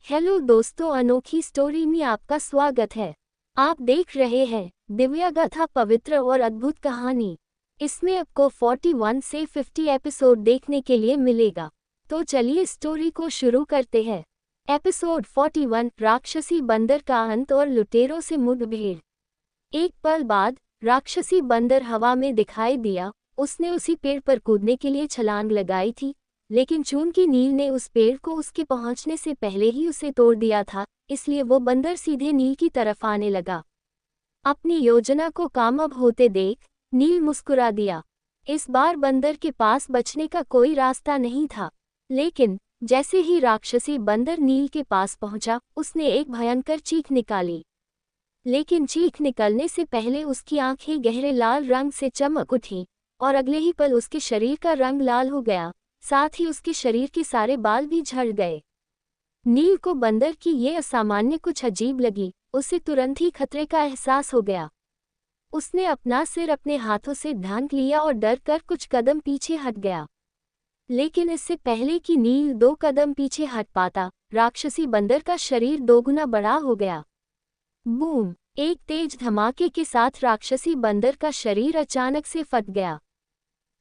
Hello दोस्तों, अनोखी story में आपका स्वागत है। आप देख रहे हैं दिव्या गाथा, पवित्र और अद्भुत कहानी। इसमें आपको 41 से 50 एपिसोड देखने के लिए मिलेगा। तो चलिए स्टोरी को शुरू करते हैं। एपिसोड 41, राक्षसी बंदर का अंत और लुटेरों से मुठभेड़। एक पल बाद राक्षसी बंदर हवा में दिखाई दिया। उसने उसी पेड़ पर कूदने के लिए छलांग लगाई थी, लेकिन चूंकि नील ने उस पेड़ को उसके पहुंचने से पहले ही उसे तोड़ दिया था, इसलिए वो बंदर सीधे नील की तरफ आने लगा। अपनी योजना को कामयाब होते देख नील मुस्कुरा दिया। इस बार बंदर के पास बचने का कोई रास्ता नहीं था, लेकिन जैसे ही राक्षसी बंदर नील के पास पहुंचा, उसने एक भयंकर चीख निकाली। लेकिन चीख निकलने से पहले उसकी आंखें गहरे लाल रंग से चमक उठीं, और अगले ही पल उसके शरीर का रंग लाल हो गया, साथ ही उसके शरीर के सारे बाल भी झड़ गए। नील को बंदर की ये असामान्य कुछ अजीब लगी। उसे तुरंत ही खतरे का एहसास हो गया। उसने अपना सिर अपने हाथों से ढांक लिया और डर कर कुछ कदम पीछे हट गया। लेकिन इससे पहले कि नील 2 कदम पीछे हट पाता, राक्षसी बंदर का शरीर 2 गुना बड़ा हो गया। बूम! एक तेज धमाके के साथ राक्षसी बंदर का शरीर अचानक से फट गया।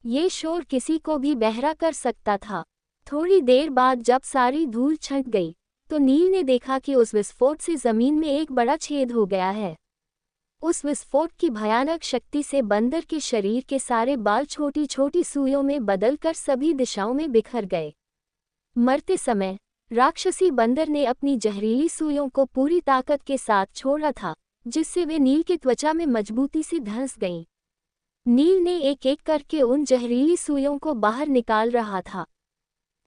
ये शोर किसी को भी बहरा कर सकता था। थोड़ी देर बाद जब सारी धूल छंट गई, तो नील ने देखा कि उस विस्फोट से जमीन में एक बड़ा छेद हो गया है। उस विस्फोट की भयानक शक्ति से बंदर के शरीर के सारे बाल छोटी छोटी सुइयों में बदलकर सभी दिशाओं में बिखर गए। मरते समय राक्षसी बंदर ने अपनी जहरीली सुइयों को पूरी ताकत के साथ छोड़ा था, जिससे वे नील की त्वचा में मजबूती से धंस गईं। नील ने एक एक करके उन जहरीली सुइयों को बाहर निकाल रहा था।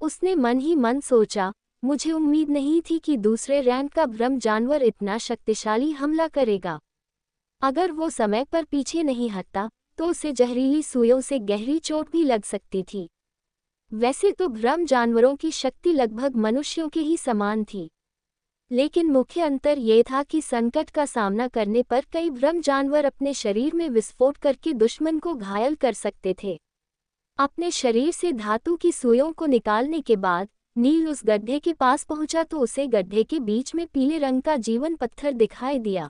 उसने मन ही मन सोचा, मुझे उम्मीद नहीं थी कि दूसरे रैंक का ब्रह्म जानवर इतना शक्तिशाली हमला करेगा। अगर वो समय पर पीछे नहीं हटता, तो उसे जहरीली सुइयों से गहरी चोट भी लग सकती थी। वैसे तो ब्रह्म जानवरों की शक्ति लगभग मनुष्यों के ही समान थी, लेकिन मुख्य अंतर ये था कि संकट का सामना करने पर कई ब्रह्म जानवर अपने शरीर में विस्फोट करके दुश्मन को घायल कर सकते थे। अपने शरीर से धातु की सुइयों को निकालने के बाद नील उस गड्ढे के पास पहुंचा तो उसे गड्ढे के बीच में पीले रंग का जीवन पत्थर दिखाई दिया।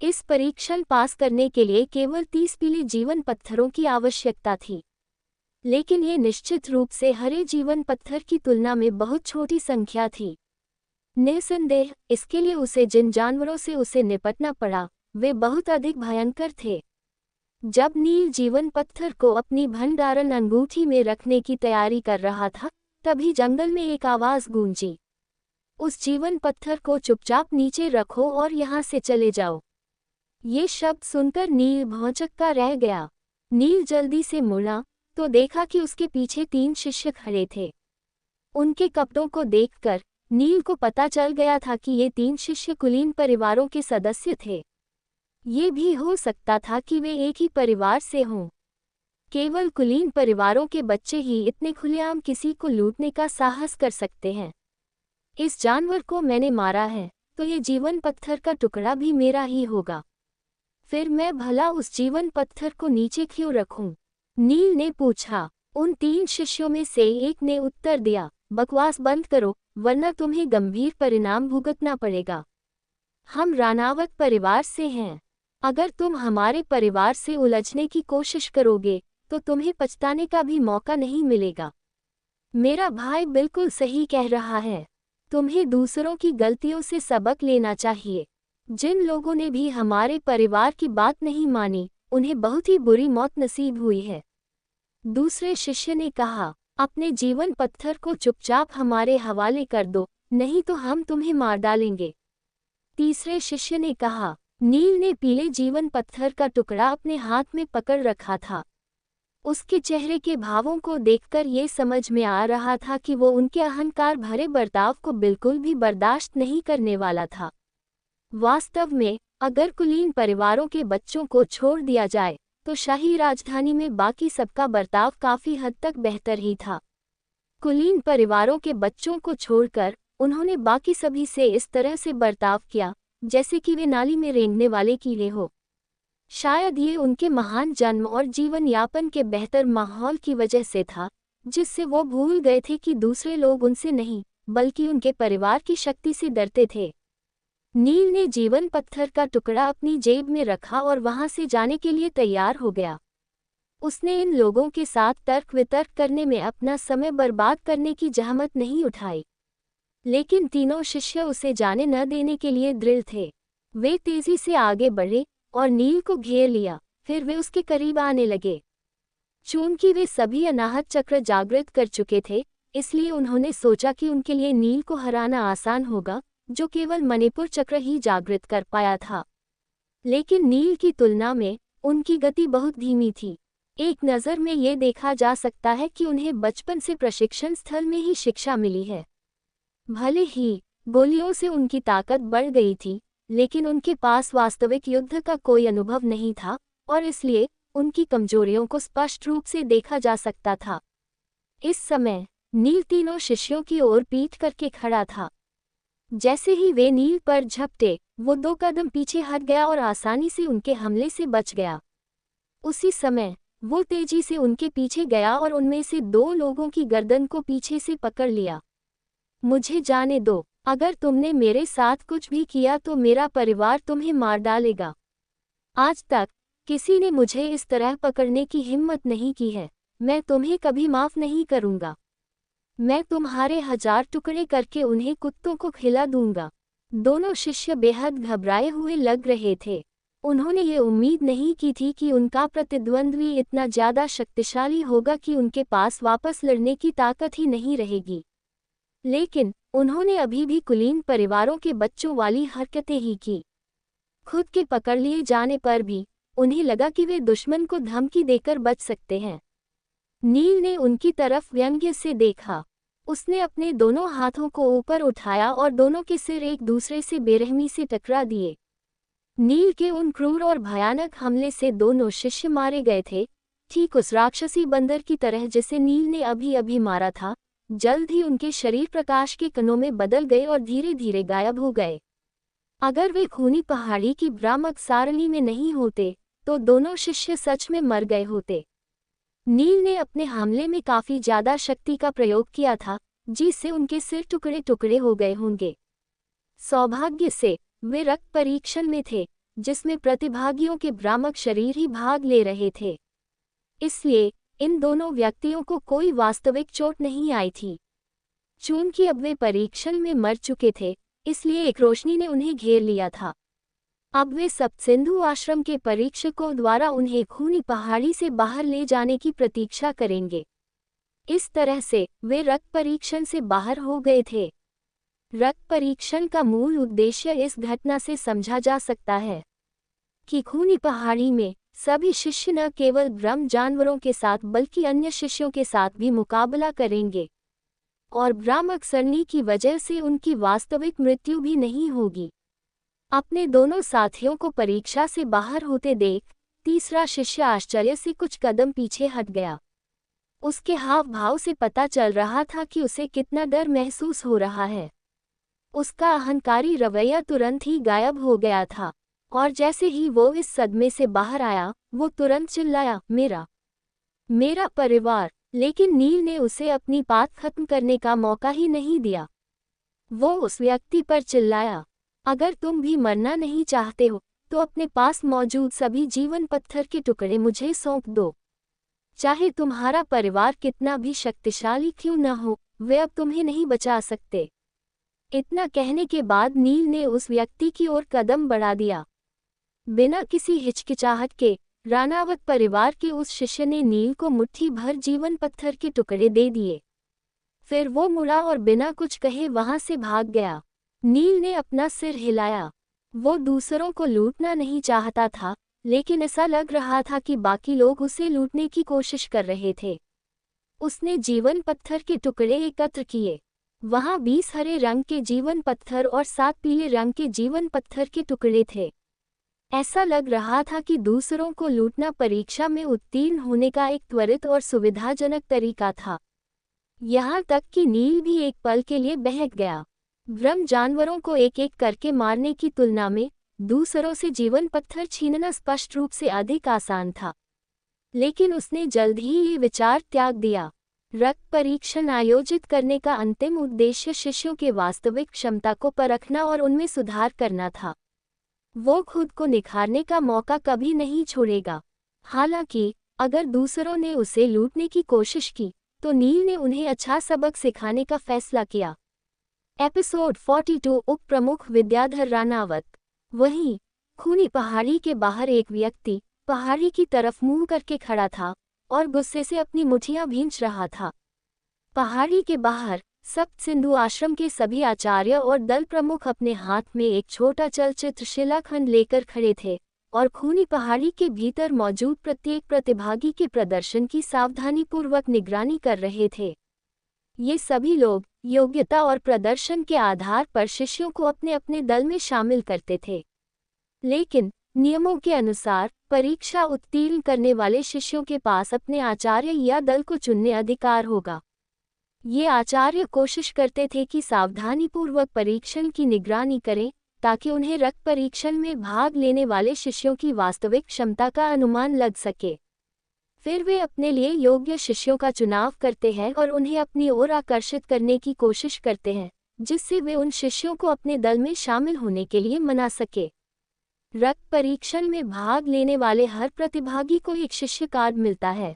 इस परीक्षण पास करने के लिए केवल 30 पीले जीवन पत्थरों की आवश्यकता थी, लेकिन ये निश्चित रूप से हरे जीवन पत्थर की तुलना में बहुत छोटी संख्या थी। निस्संदेह इसके लिए उसे जिन जानवरों से उसे निपटना पड़ा, वे बहुत अधिक भयंकर थे। जब नील जीवन पत्थर को अपनी भंडारण अंगूठी में रखने की तैयारी कर रहा था, तभी जंगल में एक आवाज गूंजी, उस जीवन पत्थर को चुपचाप नीचे रखो और यहाँ से चले जाओ। ये शब्द सुनकर नील भौंचक्का रह गया। नील जल्दी से मुड़ा तो देखा कि उसके पीछे 3 शिष्य खड़े थे। उनके कपड़ों को देखकर नील को पता चल गया था कि ये 3 शिष्य कुलीन परिवारों के सदस्य थे। ये भी हो सकता था कि वे एक ही परिवार से हों। केवल कुलीन परिवारों के बच्चे ही इतने खुलेआम किसी को लूटने का साहस कर सकते हैं। इस जानवर को मैंने मारा है, तो ये जीवन पत्थर का टुकड़ा भी मेरा ही होगा। फिर मैं भला उस जीवन पत्थर को नीचे क्यों रखूं? नील ने पूछा। उन 3 शिष्यों में से एक ने उत्तर दिया, बकवास बंद करो, वरना तुम्हें गंभीर परिणाम भुगतना पड़ेगा। हम रानावत परिवार से हैं। अगर तुम हमारे परिवार से उलझने की कोशिश करोगे, तो तुम्हें पछताने का भी मौका नहीं मिलेगा। मेरा भाई बिल्कुल सही कह रहा है। तुम्हें दूसरों की गलतियों से सबक लेना चाहिए। जिन लोगों ने भी हमारे परिवार की बात नहीं मानी, उन्हें बहुत ही बुरी मौत नसीब हुई है। दूसरे शिष्य ने कहा, अपने जीवन पत्थर को चुपचाप हमारे हवाले कर दो, नहीं तो हम तुम्हें मार डालेंगे। तीसरे शिष्य ने कहा। नील ने पीले जीवन पत्थर का टुकड़ा अपने हाथ में पकड़ रखा था। उसके चेहरे के भावों को देखकर ये समझ में आ रहा था कि वो उनके अहंकार भरे बर्ताव को बिल्कुल भी बर्दाश्त नहीं करने वाला था। वास्तव में अगर कुलीन परिवारों के बच्चों को छोड़ दिया जाए, तो शाही राजधानी में बाकी सबका बर्ताव काफी हद तक बेहतर ही था। कुलीन परिवारों के बच्चों को छोड़कर उन्होंने बाकी सभी से इस तरह से बर्ताव किया जैसे कि वे नाली में रेंगने वाले कीड़े हो। शायद ये उनके महान जन्म और जीवन यापन के बेहतर माहौल की वजह से था, जिससे वो भूल गए थे कि दूसरे लोग उनसे नहीं, बल्कि उनके परिवार की शक्ति से डरते थे। नील ने जीवन पत्थर का टुकड़ा अपनी जेब में रखा और वहां से जाने के लिए तैयार हो गया। उसने इन लोगों के साथ तर्क वितर्क करने में अपना समय बर्बाद करने की जहमत नहीं उठाई। लेकिन तीनों शिष्य उसे जाने न देने के लिए दृढ़ थे। वे तेजी से आगे बढ़े और नील को घेर लिया। फिर वे उसके करीब आने लगे। चूंकि वे सभी अनाहत चक्र जागृत कर चुके थे, इसलिए उन्होंने सोचा कि उनके लिए नील को हराना आसान होगा, जो केवल मणिपुर चक्र ही जागृत कर पाया था। लेकिन नील की तुलना में उनकी गति बहुत धीमी थी। एक नज़र में ये देखा जा सकता है कि उन्हें बचपन से प्रशिक्षण स्थल में ही शिक्षा मिली है। भले ही गोलियों से उनकी ताकत बढ़ गई थी, लेकिन उनके पास वास्तविक युद्ध का कोई अनुभव नहीं था और इसलिए उनकी कमजोरियों को स्पष्ट रूप से देखा जा सकता था। इस समय नील तीनों शिष्यों की ओर पीठ करके खड़ा था। जैसे ही वे नील पर झपटे, वो 2 कदम पीछे हट गया और आसानी से उनके हमले से बच गया। उसी समय वो तेजी से उनके पीछे गया और उनमें से 2 लोगों की गर्दन को पीछे से पकड़ लिया। मुझे जाने दो, अगर तुमने मेरे साथ कुछ भी किया तो मेरा परिवार तुम्हें मार डालेगा। आज तक किसी ने मुझे इस तरह पकड़ने की हिम्मत नहीं की है। मैं तुम्हें कभी माफ नहीं करूंगा। मैं तुम्हारे 1000 टुकड़े करके उन्हें कुत्तों को खिला दूंगा। दोनों शिष्य बेहद घबराए हुए लग रहे थे। उन्होंने ये उम्मीद नहीं की थी कि उनका प्रतिद्वंद्वी इतना ज्यादा शक्तिशाली होगा कि उनके पास वापस लड़ने की ताकत ही नहीं रहेगी। लेकिन उन्होंने अभी भी कुलीन परिवारों के बच्चों वाली हरकतें ही की। खुद के पकड़ लिए जाने पर भी उन्हें लगा कि वे दुश्मन को धमकी देकर बच सकते हैं। नील ने उनकी तरफ व्यंग्य से देखा। उसने अपने दोनों हाथों को ऊपर उठाया और दोनों के सिर एक दूसरे से बेरहमी से टकरा दिए। नील के उन क्रूर और भयानक हमले से दोनों शिष्य मारे गए थे, ठीक उस राक्षसी बंदर की तरह जिसे नील ने अभी अभी मारा था। जल्द ही उनके शरीर प्रकाश के कणों में बदल गए और धीरे धीरे गायब हो गए। अगर वे खूनी पहाड़ी की भ्रामक सारणी में नहीं होते, तो दोनों शिष्य सच में मर गए होते। नील ने अपने हमले में काफी ज्यादा शक्ति का प्रयोग किया था, जिससे उनके सिर टुकड़े टुकड़े हो गए होंगे। सौभाग्य से वे रक्त परीक्षण में थे, जिसमें प्रतिभागियों के भ्रामक शरीर ही भाग ले रहे थे। इसलिए इन दोनों व्यक्तियों को कोई वास्तविक चोट नहीं आई थी। चूंकि अब वे परीक्षण में मर चुके थे, इसलिए एक रोशनी ने उन्हें घेर लिया था। अब वे सप्तसिंधु आश्रम के परीक्षकों द्वारा उन्हें खूनी पहाड़ी से बाहर ले जाने की प्रतीक्षा करेंगे। इस तरह से वे रक्त परीक्षण से बाहर हो गए थे। रक्त परीक्षण का मूल उद्देश्य इस घटना से समझा जा सकता है कि खूनी पहाड़ी में सभी शिष्य न केवल ब्रह्म जानवरों के साथ बल्कि अन्य शिष्यों के साथ भी मुकाबला करेंगे, और भ्रामक सरणी की वजह से उनकी वास्तविक मृत्यु भी नहीं होगी। अपने दोनों साथियों को परीक्षा से बाहर होते देख तीसरा शिष्य आश्चर्य से कुछ कदम पीछे हट गया। उसके हाव भाव से पता चल रहा था कि उसे कितना डर महसूस हो रहा है। उसका अहंकारी रवैया तुरंत ही गायब हो गया था, और जैसे ही वो इस सदमे से बाहर आया, वो तुरंत चिल्लाया, मेरा परिवार। लेकिन नील ने उसे अपनी बात खत्म करने का मौका ही नहीं दिया। वो उस व्यक्ति पर चिल्लाया, अगर तुम भी मरना नहीं चाहते हो तो अपने पास मौजूद सभी जीवन पत्थर के टुकड़े मुझे सौंप दो। चाहे तुम्हारा परिवार कितना भी शक्तिशाली क्यों न हो, वे अब तुम्हें नहीं बचा सकते। इतना कहने के बाद नील ने उस व्यक्ति की ओर कदम बढ़ा दिया। बिना किसी हिचकिचाहट के रानावत परिवार के उस शिष्य ने नील को मुट्ठी भर जीवन पत्थर के टुकड़े दे दिए। फिर वो मुड़ा और बिना कुछ कहे वहां से भाग गया। नील ने अपना सिर हिलाया। वो दूसरों को लूटना नहीं चाहता था, लेकिन ऐसा लग रहा था कि बाकी लोग उसे लूटने की कोशिश कर रहे थे। उसने जीवन पत्थर के टुकड़े एकत्र किए। वहां 20 हरे रंग के जीवन पत्थर और 7 पीले रंग के जीवन पत्थर के टुकड़े थे। ऐसा लग रहा था कि दूसरों को लूटना परीक्षा में उत्तीर्ण होने का एक त्वरित और सुविधाजनक तरीका था। यहाँ तक कि नील भी एक पल के लिए बहक गया। ब्रह्म जानवरों को एक एक करके मारने की तुलना में दूसरों से जीवन पत्थर छीनना स्पष्ट रूप से अधिक आसान था। लेकिन उसने जल्द ही ये विचार त्याग दिया। रक्त परीक्षण आयोजित करने का अंतिम उद्देश्य शिष्यों के वास्तविक क्षमता को परखना और उनमें सुधार करना था। वो खुद को निखारने का मौका कभी नहीं छोड़ेगा। हालांकि अगर दूसरों ने उसे लूटने की कोशिश की तो नील ने उन्हें अच्छा सबक सिखाने का फैसला किया। एपिसोड 42 उप प्रमुख विद्याधर रानावत। वहीं खूनी पहाड़ी के बाहर एक व्यक्ति पहाड़ी की तरफ मुंह करके खड़ा था और गुस्से से अपनी मुठियां भींच रहा था। पहाड़ी के बाहर सप्त सिंधु आश्रम के सभी आचार्य और दल प्रमुख अपने हाथ में एक छोटा चलचित्र शिलाखंड लेकर खड़े थे और खूनी पहाड़ी के भीतर मौजूद प्रत्येक प्रतिभागी के प्रदर्शन की सावधानीपूर्वक निगरानी कर रहे थे। ये सभी लोग योग्यता और प्रदर्शन के आधार पर शिष्यों को अपने अपने दल में शामिल करते थे, लेकिन नियमों के अनुसार परीक्षा उत्तीर्ण करने वाले शिष्यों के पास अपने आचार्य या दल को चुनने अधिकार होगा। ये आचार्य कोशिश करते थे कि सावधानीपूर्वक परीक्षण की निगरानी करें ताकि उन्हें रक्त परीक्षण में भाग लेने वाले शिष्यों की वास्तविक क्षमता का अनुमान लग सके। फिर वे अपने लिए योग्य शिष्यों का चुनाव करते हैं और उन्हें अपनी ओर आकर्षित करने की कोशिश करते हैं, जिससे वे उन शिष्यों को अपने दल में शामिल होने के लिए मना सके। रक्त परीक्षण में भाग लेने वाले हर प्रतिभागी को एक शिष्य कार्ड मिलता है।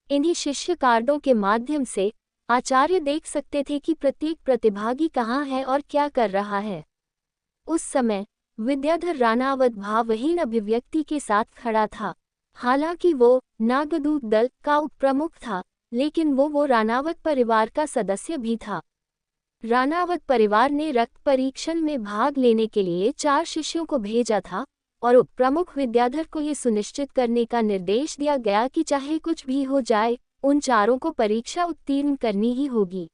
इन्हीं शिष्य कार्डों के माध्यम से आचार्य देख सकते थे कि प्रत्येक प्रतिभागी कहाँ है और क्या कर रहा है। उस समय विद्याधर रानावत भावहीन अभिव्यक्ति के साथ खड़ा था। हालांकि वो नागदूत दल का उप प्रमुख था, लेकिन वो रानावत परिवार का सदस्य भी था। रानावत परिवार ने रक्त परीक्षण में भाग लेने के लिए 4 शिष्यों को भेजा था और उप प्रमुख विद्याधर को ये सुनिश्चित करने का निर्देश दिया गया कि चाहे कुछ भी हो जाए, उन चारों को परीक्षा उत्तीर्ण करनी ही होगी।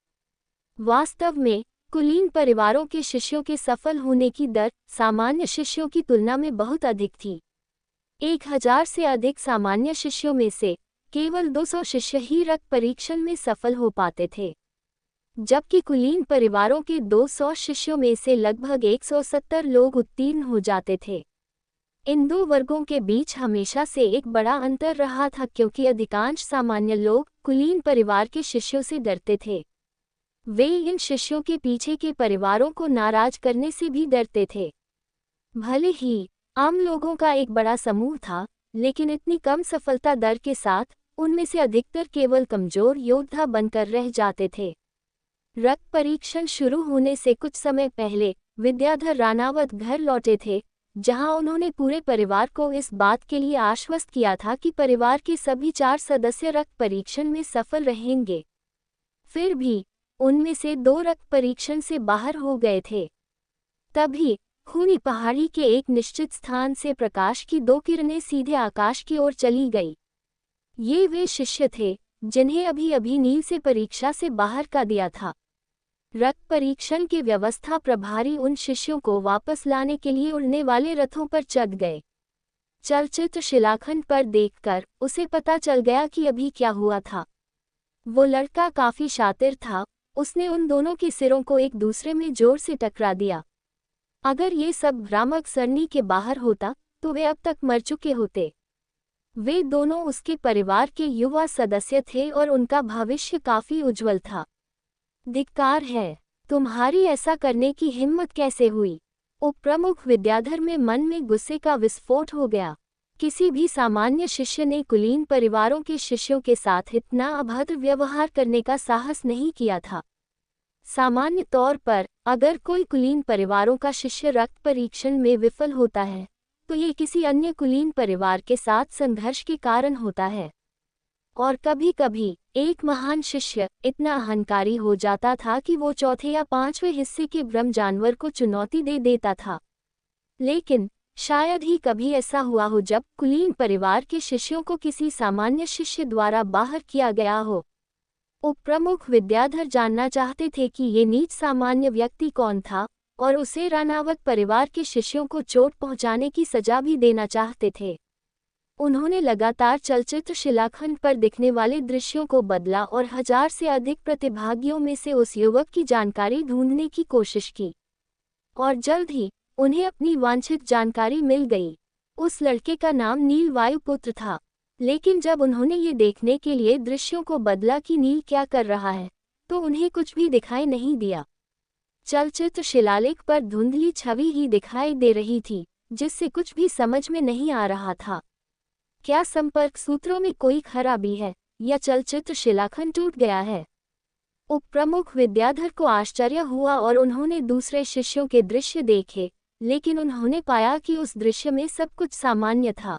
वास्तव में कुलीन परिवारों के शिष्यों के सफल होने की दर सामान्य शिष्यों की तुलना में बहुत अधिक थी। 1000 से अधिक सामान्य शिष्यों में से केवल 200 शिष्य ही रक्त परीक्षण में सफल हो पाते थे, जबकि कुलीन परिवारों के 200 शिष्यों में से लगभग 170 लोग उत्तीर्ण हो जाते थे। इन दो वर्गों के बीच हमेशा से एक बड़ा अंतर रहा था, क्योंकि अधिकांश सामान्य लोग कुलीन परिवार के शिष्यों से डरते थे। वे इन शिष्यों के पीछे के परिवारों को नाराज करने से भी डरते थे। भले ही आम लोगों का एक बड़ा समूह था, लेकिन इतनी कम सफलता दर के साथ उनमें से अधिकतर केवल कमजोर योद्धा बनकर रह जाते थे। रक्त परीक्षण शुरू होने से कुछ समय पहले विद्याधर रानावत घर लौटे थे, जहां उन्होंने पूरे परिवार को इस बात के लिए आश्वस्त किया था कि परिवार के सभी 4 सदस्य रक्त परीक्षण में सफल रहेंगे। फिर भी उनमें से 2 रक्त परीक्षण से बाहर हो गए थे। तभी खूनी पहाड़ी के एक निश्चित स्थान से प्रकाश की 2 किरणें सीधे आकाश की ओर चली गई। ये वे शिष्य थे जिन्हें अभी अभी नील से परीक्षा से बाहर कर दिया था। रक्त परीक्षण के व्यवस्था प्रभारी उन शिष्यों को वापस लाने के लिए उड़ने वाले रथों पर चढ़ गए। चलचित्र शिलाखंड पर देखकर उसे पता चल गया कि अभी क्या हुआ था। वो लड़का काफी शातिर था। उसने उन दोनों के सिरों को एक दूसरे में जोर से टकरा दिया। अगर ये सब भ्रामक सरनी के बाहर होता तो वे अब तक मर चुके होते। वे दोनों उसके परिवार के युवा सदस्य थे और उनका भविष्य काफी उज्जवल था। धिक्कार है, तुम्हारी ऐसा करने की हिम्मत कैसे हुई? उप प्रमुख विद्याधर में मन में गुस्से का विस्फोट हो गया। किसी भी सामान्य शिष्य ने कुलीन परिवारों के शिष्यों के साथ इतना अभद्र व्यवहार करने का साहस नहीं किया था। सामान्य तौर पर अगर कोई कुलीन परिवारों का शिष्य रक्त परीक्षण में विफल होता है तो ये किसी अन्य कुलीन परिवार के साथ संघर्ष के कारण होता है। और कभी-कभी एक महान शिष्य इतना अहंकारी हो जाता था कि वो चौथे या 5वें हिस्से के ब्रह्म जानवर को चुनौती दे देता था। लेकिन शायद ही कभी ऐसा हुआ हो जब कुलीन परिवार के शिष्यों को किसी सामान्य शिष्य द्वारा बाहर किया गया हो। उप प्रमुख विद्याधर जानना चाहते थे कि ये नीच सामान्य व्यक्ति कौन था और उसे रानावत परिवार के शिष्यों को चोट पहुंचाने की सजा भी देना चाहते थे। उन्होंने लगातार चलचित्र शिलाखंड पर दिखने वाले दृश्यों को बदला और 1000 से अधिक प्रतिभागियों में से उस युवक की जानकारी ढूंढने की कोशिश की। और जल्द ही उन्हें अपनी वांछित जानकारी मिल गई। उस लड़के का नाम नील वायुपुत्र था, लेकिन जब उन्होंने ये देखने के लिए दृश्यों को बदला कि नील क्या कर रहा है, तो उन्हें कुछ भी दिखाई नहीं दिया। चलचित्र शिलालेख पर धुंधली छवि ही दिखाई दे रही थी, जिससे कुछ भी समझ में नहीं आ रहा था। क्या संपर्क सूत्रों में कोई खराबी है, या चलचित्र शिलाखंड टूट गया है? उपप्रमुख विद्याधर को आश्चर्य हुआ और उन्होंने दूसरे शिष्यों के दृश्य देखे, लेकिन उन्होंने पाया कि उस दृश्य में सब कुछ सामान्य था।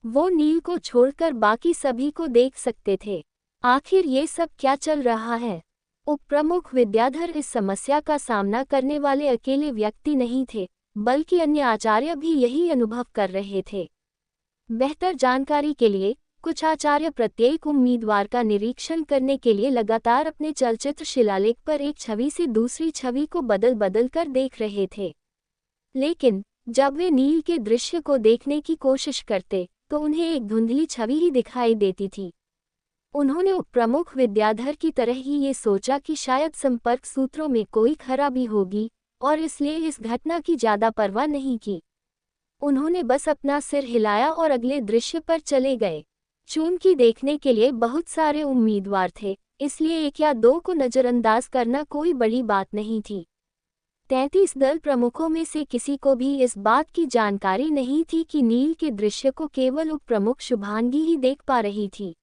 वो नील को छोड़कर बाकी सभी को देख सकते थे। आखिर ये सब क्या चल रहा है? उपप्रमुख विद्याधर इस समस्या का सामना करने वाले अकेले व्यक्ति नहीं थे, बल्कि अन्य आचार्य भी यही अनुभव कर रहे थे। बेहतर जानकारी के लिए कुछ आचार्य प्रत्येक उम्मीदवार का निरीक्षण करने के लिए लगातार अपने चलचित्र शिलालेख पर एक छवि से दूसरी छवि को बदल बदल कर देख रहे थे। लेकिन जब वे नील के दृश्य को देखने की कोशिश करते, तो उन्हें एक धुंधली छवि ही दिखाई देती थी। उन्होंने उपप्रमुख विद्याधर की तरह ही ये सोचा कि शायद संपर्क सूत्रों में कोई खराबी होगी, और इसलिए इस घटना की ज्यादा परवाह नहीं की। उन्होंने बस अपना सिर हिलाया और अगले दृश्य पर चले गए। चूंकि देखने के लिए बहुत सारे उम्मीदवार थे, इसलिए एक या दो को नज़रअंदाज करना कोई बड़ी बात नहीं थी। 33 दल प्रमुखों में से किसी को भी इस बात की जानकारी नहीं थी कि नील के दृश्य को केवल उपप्रमुख शुभांगी ही देख पा रही थी।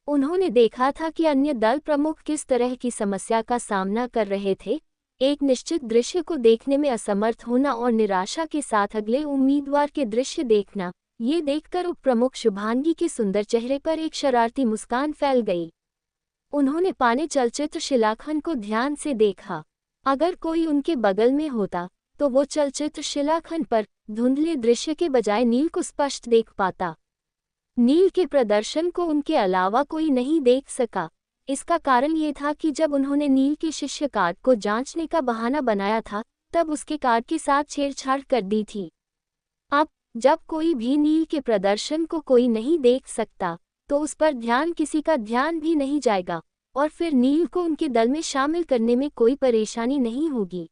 उन्होंने देखा था कि अन्य दल प्रमुख किस तरह की समस्या का सामना कर रहे थे, एक निश्चित दृश्य को देखने में असमर्थ होना और निराशा के साथ अगले उम्मीदवार के दृश्य देखना। ये देखकर उपप्रमुख शुभांगी के सुंदर चेहरे पर एक शरारती मुस्कान फैल गई। उन्होंने पाने चलचित्र शिलाखंड को ध्यान से देखा। अगर कोई उनके बगल में होता, तो वो चलचित्र शिलाखंड पर धुंधले दृश्य के बजाय नील को स्पष्ट देख पाता। नील के प्रदर्शन को उनके अलावा कोई नहीं देख सका। इसका कारण ये था कि जब उन्होंने नील के शिष्य कार्ड को जांचने का बहाना बनाया था, तब उसके कार्ड के साथ छेड़छाड़ कर दी थी। अब जब कोई भी नील के प्रदर्शन को कोई नहीं देख सकता, तो उस पर किसी का ध्यान भी नहीं जाएगा, और फिर नील को उनके दल में शामिल करने में कोई परेशानी नहीं होगी।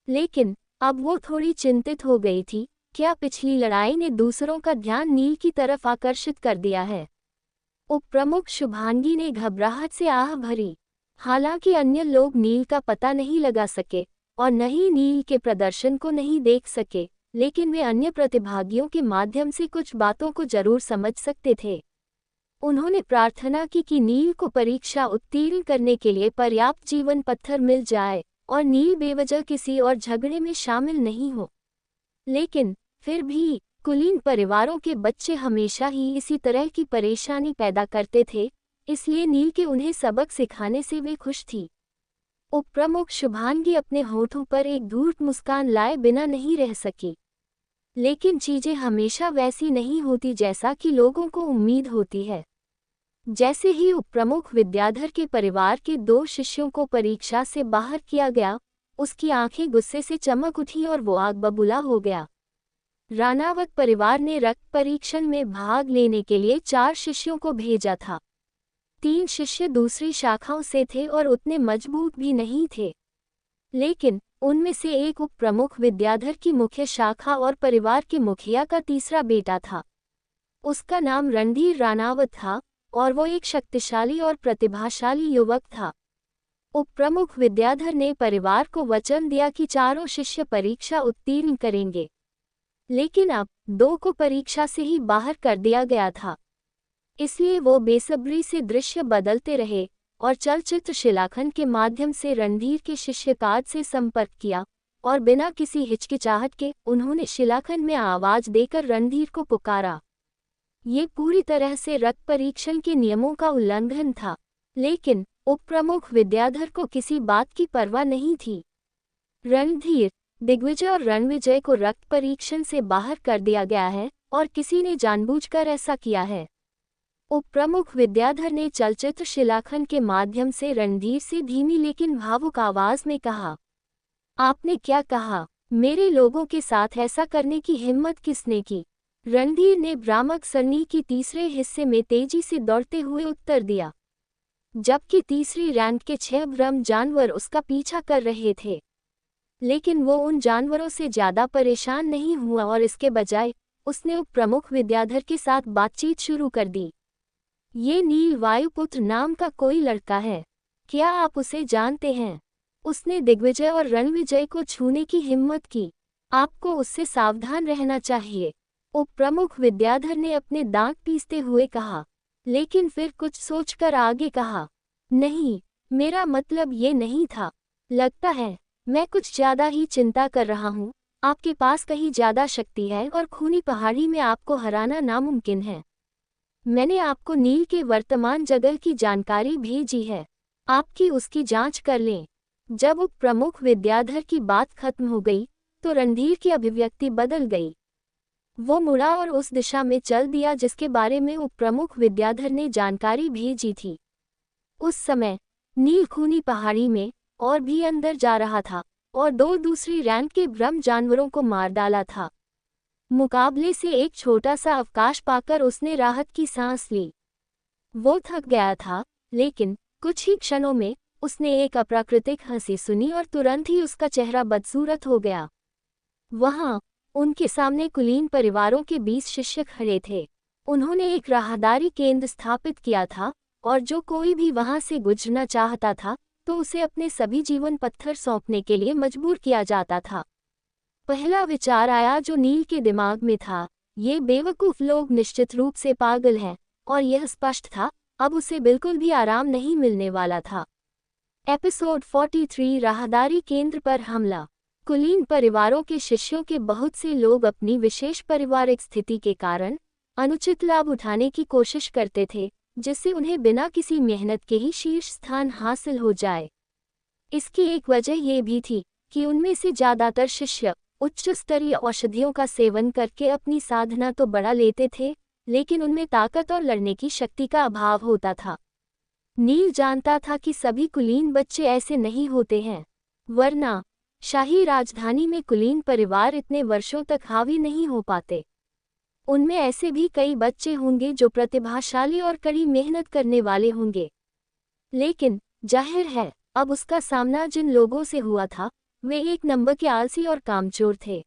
लेकिन अब वो थोड़ी चिंतित हो गई थी। क्या पिछली लड़ाई ने दूसरों का ध्यान नील की तरफ आकर्षित कर दिया है? उपप्रमुख शुभांगी ने घबराहट से आह भरी। हालांकि अन्य लोग नील का पता नहीं लगा सके और न ही नील के प्रदर्शन को नहीं देख सके, लेकिन वे अन्य प्रतिभागियों के माध्यम से कुछ बातों को जरूर समझ सकते थे। उन्होंने प्रार्थना की कि नील को परीक्षा उत्तीर्ण करने के लिए पर्याप्त जीवन पत्थर मिल जाए और नील बेवजह किसी और झगड़े में शामिल नहीं हो। लेकिन फिर भी कुलीन परिवारों के बच्चे हमेशा ही इसी तरह की परेशानी पैदा करते थे, इसलिए नील के उन्हें सबक सिखाने से वे खुश थी। उपप्रमुख शुभांगी अपने होठों पर एक धूर्त मुस्कान लाए बिना नहीं रह सकी। लेकिन चीजें हमेशा वैसी नहीं होती जैसा कि लोगों को उम्मीद होती है। जैसे ही उपप्रमुख विद्याधर के परिवार के 2 शिष्यों को परीक्षा से बाहर किया गया, उसकी आंखें गुस्से से चमक उठी और वो आग बबूला हो गया। रानावत परिवार ने रक्त परीक्षण में भाग लेने के लिए 4 शिष्यों को भेजा था। 3 शिष्य दूसरी शाखाओं से थे और उतने मजबूत भी नहीं थे। लेकिन उनमें से एक उपप्रमुख विद्याधर की मुख्य शाखा और परिवार के मुखिया का तीसरा बेटा था। उसका नाम रणधीर रानावत था और वो एक शक्तिशाली और प्रतिभाशाली युवक था। उपप्रमुख विद्याधर ने परिवार को वचन दिया कि चारों शिष्य परीक्षा उत्तीर्ण करेंगे, लेकिन अब 2 को परीक्षा से ही बाहर कर दिया गया था। इसलिए वो बेसब्री से दृश्य बदलते रहे और चलचित्र शिलाखंड के माध्यम से रणधीर के शिष्य कार्ड से संपर्क किया और बिना किसी हिचकिचाहट के उन्होंने शिलाखंड में आवाज देकर रणधीर को पुकारा। ये पूरी तरह से रक्त परीक्षण के नियमों का उल्लंघन था, लेकिन उपप्रमुख विद्याधर को किसी बात की परवाह नहीं थी। रणधीर, दिग्विजय और रणविजय को रक्त परीक्षण से बाहर कर दिया गया है और किसी ने जानबूझकर ऐसा किया है। उपप्रमुख विद्याधर ने चलचित्र शिलाखंड के माध्यम से रणधीर से धीमी लेकिन भावुक आवाज में कहा, आपने क्या कहा? मेरे लोगों के साथ ऐसा करने की हिम्मत किसने की? रणधीर ने भ्रामक सरनी की तीसरे हिस्से में तेजी से दौड़ते हुए उत्तर दिया, जबकि तीसरी रैंक के 6 ब्रह्म जानवर उसका पीछा कर रहे थे। लेकिन वो उन जानवरों से ज्यादा परेशान नहीं हुआ और इसके बजाय उसने उप प्रमुख विद्याधर के साथ बातचीत शुरू कर दी। ये नील वायुपुत्र नाम का कोई लड़का है, क्या आप उसे जानते हैं? उसने दिग्विजय और रणविजय को छूने की हिम्मत की। आपको उससे सावधान रहना चाहिए, उप प्रमुख विद्याधर ने अपने दांत पीसते हुए कहा, लेकिन फिर कुछ सोचकर आगे कहा, नहीं, मेरा मतलब ये नहीं था। लगता है मैं कुछ ज्यादा ही चिंता कर रहा हूँ। आपके पास कहीं ज्यादा शक्ति है और खूनी पहाड़ी में आपको हराना नामुमकिन है। मैंने आपको नील के वर्तमान जगह की जानकारी भेजी है, आपकी उसकी जांच कर लें। जब उप प्रमुख विद्याधर की बात खत्म हो गई तो रणधीर की अभिव्यक्ति बदल गई। वो मुड़ा और उस दिशा में चल दिया जिसके बारे में उप प्रमुख विद्याधर ने जानकारी भेजी थी। उस समय नील खूनी पहाड़ी में और भी अंदर जा रहा था और दो दूसरी रैंक के ब्रह्म जानवरों को मार डाला था। मुकाबले से एक छोटा सा अवकाश पाकर उसने राहत की सांस ली। वो थक गया था, लेकिन कुछ ही क्षणों में उसने एक अप्राकृतिक हंसी सुनी और तुरंत ही उसका चेहरा बदसूरत हो गया। वहां उनके सामने कुलीन परिवारों के 20 शिष्य खड़े थे। उन्होंने एक राहदारी केंद्र स्थापित किया था और जो कोई भी वहां से गुजरना चाहता था तो उसे अपने सभी जीवन पत्थर सौंपने के लिए मजबूर किया जाता था। पहला विचार आया जो नील के दिमाग में था, ये बेवकूफ लोग निश्चित रूप से पागल हैं, और यह स्पष्ट था, अब उसे बिल्कुल भी आराम नहीं मिलने वाला था। एपिसोड 43 राहदारी केंद्र पर हमला। कुलीन परिवारों के शिष्यों के बहुत से लोग अपनी विशेष पारिवारिक स्थिति के कारण अनुचित लाभ उठाने की कोशिश करते थे, जिससे उन्हें बिना किसी मेहनत के ही शीर्ष स्थान हासिल हो जाए। इसकी एक वजह यह भी थी कि उनमें से ज्यादातर शिष्य उच्च स्तरीय औषधियों का सेवन करके अपनी साधना तो बढ़ा लेते थे, लेकिन उनमें ताकत और लड़ने की शक्ति का अभाव होता था। नील जानता था कि सभी कुलीन बच्चे ऐसे नहीं होते हैं, वरना शाही राजधानी में कुलीन परिवार इतने वर्षों तक हावी नहीं हो पाते। उनमें ऐसे भी कई बच्चे होंगे जो प्रतिभाशाली और कड़ी मेहनत करने वाले होंगे, लेकिन जाहिर है अब उसका सामना जिन लोगों से हुआ था वे एक नंबर के आलसी और कामचोर थे।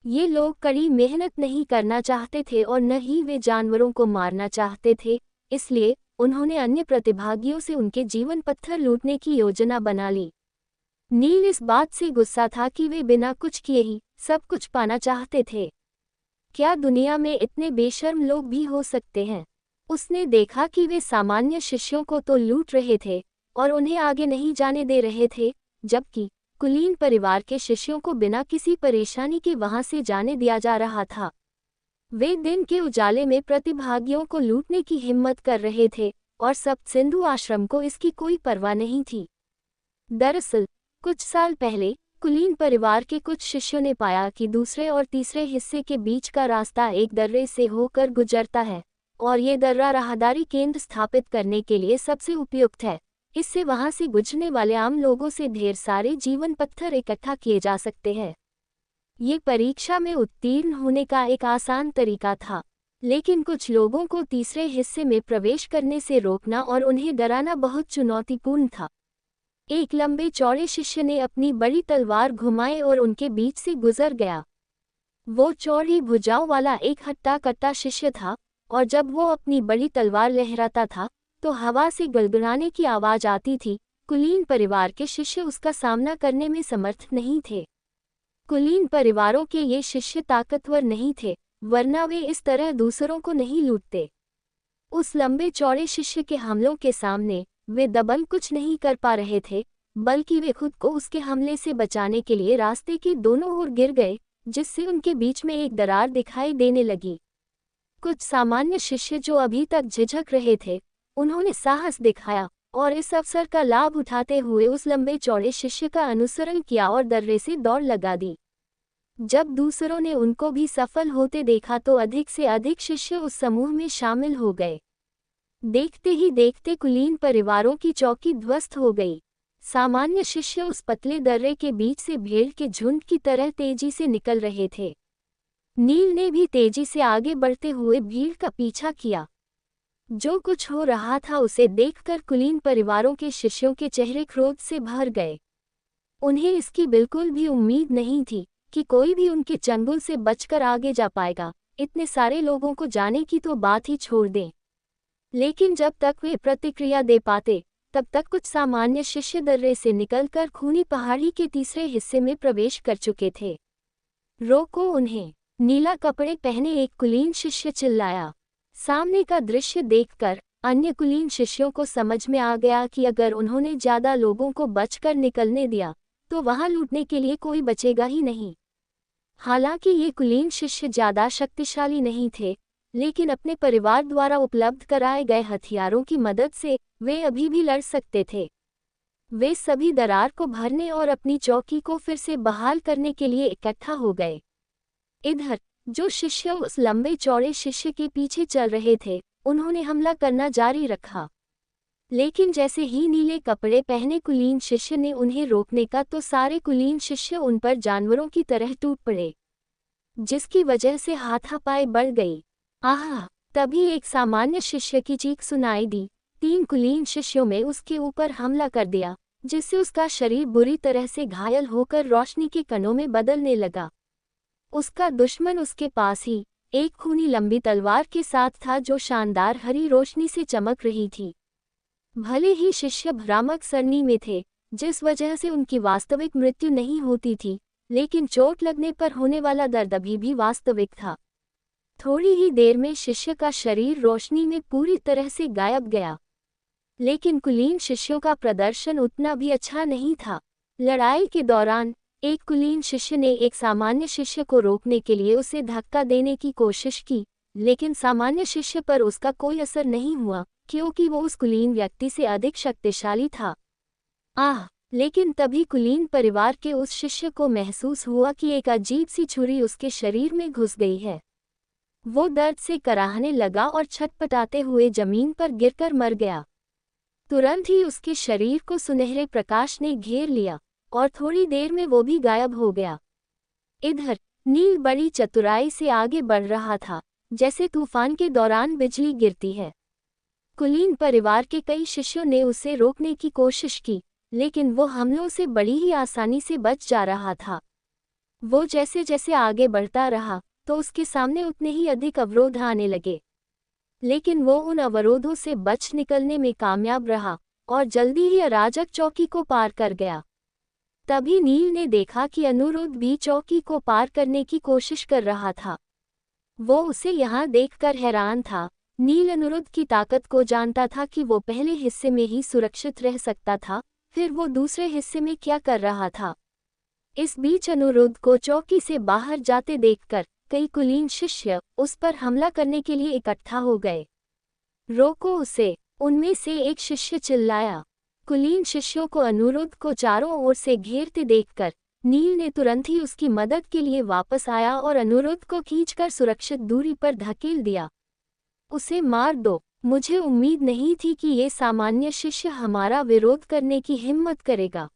ये लोग कड़ी मेहनत नहीं करना चाहते थे और न ही वे जानवरों को मारना चाहते थे, इसलिए उन्होंने अन्य प्रतिभागियों से उनके जीवन पत्थर लूटने की योजना बना ली। नील इस बात से गुस्सा था कि वे बिना कुछ किए ही सब कुछ पाना चाहते थे। क्या दुनिया में इतने बेशर्म लोग भी हो सकते हैं? उसने देखा कि वे सामान्य शिष्यों को तो लूट रहे थे और उन्हें आगे नहीं जाने दे रहे थे, जबकि कुलीन परिवार के शिष्यों को बिना किसी परेशानी के वहां से जाने दिया जा रहा था। वे दिन के उजाले में प्रतिभागियों को लूटने की हिम्मत कर रहे थे और सप्त सिंधु आश्रम को इसकी कोई परवाह नहीं थी। दरअसल कुछ साल पहले कुलीन परिवार के कुछ शिष्यों ने पाया कि दूसरे और तीसरे हिस्से के बीच का रास्ता एक दर्रे से होकर गुजरता है और ये दर्रा राहदारी केंद्र स्थापित करने के लिए सबसे उपयुक्त है। इससे वहां से गुजरने वाले आम लोगों से ढेर सारे जीवन पत्थर इकट्ठा किए जा सकते हैं। ये परीक्षा में उत्तीर्ण होने का एक आसान तरीका था, लेकिन कुछ लोगों को तीसरे हिस्से में प्रवेश करने से रोकना और उन्हें डराना बहुत चुनौतीपूर्ण था। एक लंबे चौड़े शिष्य ने अपनी बड़ी तलवार घुमाई और उनके बीच से गुजर गया। वो चौड़ी भुजाओं वाला एक हट्टा कट्टा शिष्य था और जब वो अपनी बड़ी तलवार लहराता था तो हवा से गड़गड़ाने की आवाज आती थी। कुलीन परिवार के शिष्य उसका सामना करने में समर्थ नहीं थे। कुलीन परिवारों के ये शिष्य ताकतवर नहीं थे, वरना वे इस तरह दूसरों को नहीं लूटते। उस लंबे चौड़े शिष्य के हमलों के सामने वे दबंग कुछ नहीं कर पा रहे थे, बल्कि वे खुद को उसके हमले से बचाने के लिए रास्ते के दोनों ओर गिर गए, जिससे उनके बीच में एक दरार दिखाई देने लगी। कुछ सामान्य शिष्य जो अभी तक झिझक रहे थे, उन्होंने साहस दिखाया और इस अवसर का लाभ उठाते हुए उस लंबे चौड़े शिष्य का अनुसरण किया और दर्रे से दौड़ लगा दी। जब दूसरों ने उनको भी सफल होते देखा तो अधिक से अधिक शिष्य उस समूह में शामिल हो गए। देखते ही देखते कुलीन परिवारों की चौकी ध्वस्त हो गई। सामान्य शिष्य उस पतले दर्रे के बीच से भेड़ के झुंड की तरह तेजी से निकल रहे थे। नील ने भी तेजी से आगे बढ़ते हुए भीड़ का पीछा किया। जो कुछ हो रहा था उसे देखकर कुलीन परिवारों के शिष्यों के चेहरे क्रोध से भर गए। उन्हें इसकी बिल्कुल भी उम्मीद नहीं थी कि कोई भी उनके चंगुल से बचकर आगे जा पाएगा, इतने सारे लोगों को जाने की तो बात ही छोड़ दें। लेकिन जब तक वे प्रतिक्रिया दे पाते, तब तक कुछ सामान्य शिष्य दर्रे से निकलकर खूनी पहाड़ी के तीसरे हिस्से में प्रवेश कर चुके थे। रोको उन्हें! नीला कपड़े पहने एक कुलीन शिष्य चिल्लाया। सामने का दृश्य देखकर अन्य कुलीन शिष्यों को समझ में आ गया कि अगर उन्होंने ज्यादा लोगों को बचकर निकलने दिया तो वहां लूटने के लिए कोई बचेगा ही नहीं। हालांकि ये कुलीन शिष्य ज्यादा शक्तिशाली नहीं थे, लेकिन अपने परिवार द्वारा उपलब्ध कराए गए हथियारों की मदद से वे अभी भी लड़ सकते थे। वे सभी दरार को भरने और अपनी चौकी को फिर से बहाल करने के लिए इकट्ठा हो गए। इधर जो शिष्य उस लंबे चौड़े शिष्य के पीछे चल रहे थे, उन्होंने हमला करना जारी रखा। लेकिन जैसे ही नीले कपड़े पहने कुलीन शिष्य ने उन्हें रोकने का तो सारे कुलीन शिष्य उन पर जानवरों की तरह टूट पड़े, जिसकी वजह से हाथापाई बढ़ गई। आह! तभी एक सामान्य शिष्य की चीख सुनाई दी। 3 कुलीन शिष्यों में उसके ऊपर हमला कर दिया, जिससे उसका शरीर बुरी तरह से घायल होकर रोशनी के कणों में बदलने लगा। उसका दुश्मन उसके पास ही एक खूनी लंबी तलवार के साथ था जो शानदार हरी रोशनी से चमक रही थी। भले ही शिष्य भ्रामक सरनी में थे, जिस वजह से उनकी वास्तविक मृत्यु नहीं होती थी, लेकिन चोट लगने पर होने वाला दर्द अभी भी वास्तविक था। थोड़ी ही देर में शिष्य का शरीर रोशनी में पूरी तरह से गायब गया। लेकिन कुलीन शिष्यों का प्रदर्शन उतना भी अच्छा नहीं था। लड़ाई के दौरान एक कुलीन शिष्य ने एक सामान्य शिष्य को रोकने के लिए उसे धक्का देने की कोशिश की, लेकिन सामान्य शिष्य पर उसका कोई असर नहीं हुआ, क्योंकि वो उस कुलीन व्यक्ति से अधिक शक्तिशाली था। लेकिन तभी कुलीन परिवार के उस शिष्य को महसूस हुआ कि एक अजीब सी छुरी उसके शरीर में घुस गई है। वो दर्द से कराहने लगा और छटपटाते हुए जमीन पर गिरकर मर गया। तुरंत ही उसके शरीर को सुनहरे प्रकाश ने घेर लिया और थोड़ी देर में वो भी गायब हो गया। इधर नील बड़ी चतुराई से आगे बढ़ रहा था, जैसे तूफान के दौरान बिजली गिरती है। कुलीन परिवार के कई शिष्यों ने उसे रोकने की कोशिश की, लेकिन वो हमलों से बड़ी ही आसानी से बच जा रहा था। वो जैसे जैसे आगे बढ़ता रहा तो उसके सामने उतने ही अधिक अवरोध आने लगे, लेकिन वो उन अवरोधों से बच निकलने में कामयाब रहा और जल्दी ही अराजक चौकी को पार कर गया। तभी नील ने देखा कि अनुरुद्ध भी चौकी को पार करने की कोशिश कर रहा था। वो उसे यहाँ देखकर हैरान था। नील अनुरुद्ध की ताकत को जानता था कि वो पहले हिस्से में ही सुरक्षित रह सकता था, फिर वो दूसरे हिस्से में क्या कर रहा था। इस बीच अनुरुद्ध को चौकी से बाहर जाते देखकर कई कुलीन शिष्य उस पर हमला करने के लिए इकट्ठा हो गए। रोको उसे! उनमें से एक शिष्य चिल्लाया। कुलीन शिष्यों को अनुरुद्ध को चारों ओर से घेरते देखकर नील ने तुरंत ही उसकी मदद के लिए वापस आया और अनुरुद्ध को खींचकर सुरक्षित दूरी पर धकेल दिया। उसे मार दो! मुझे उम्मीद नहीं थी कि ये सामान्य शिष्य हमारा विरोध करने की हिम्मत करेगा।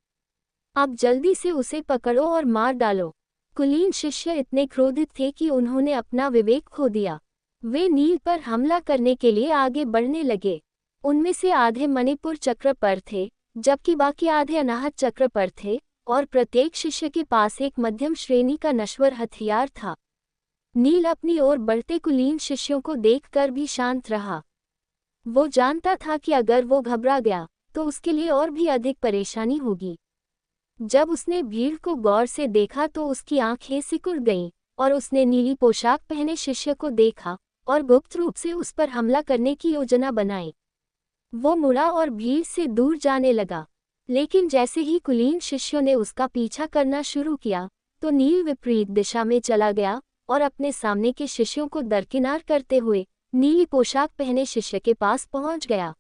अब जल्दी से उसे पकड़ो और मार डालो। कुलीन शिष्य इतने क्रोधित थे कि उन्होंने अपना विवेक खो दिया। वे नील पर हमला करने के लिए आगे बढ़ने लगे। उनमें से आधे मणिपुर चक्र पर थे, जबकि बाकी आधे अनाहत चक्र पर थे, और प्रत्येक शिष्य के पास एक मध्यम श्रेणी का नश्वर हथियार था। नील अपनी ओर बढ़ते कुलीन शिष्यों को देखकर भी शांत रहा। वो जानता था कि अगर वो घबरा गया तो उसके लिए और भी अधिक परेशानी होगी। जब उसने भीड़ को गौर से देखा तो उसकी आंखें सिकुड़ गईं और उसने नीली पोशाक पहने शिष्य को देखा और गुप्त रूप से उस पर हमला करने की योजना बनाई। वो मुड़ा और भीड़ से दूर जाने लगा, लेकिन जैसे ही कुलीन शिष्यों ने उसका पीछा करना शुरू किया तो नील विपरीत दिशा में चला गया और अपने सामने के शिष्यों को दरकिनार करते हुए नीली पोशाक पहने शिष्य के पास पहुंच गया।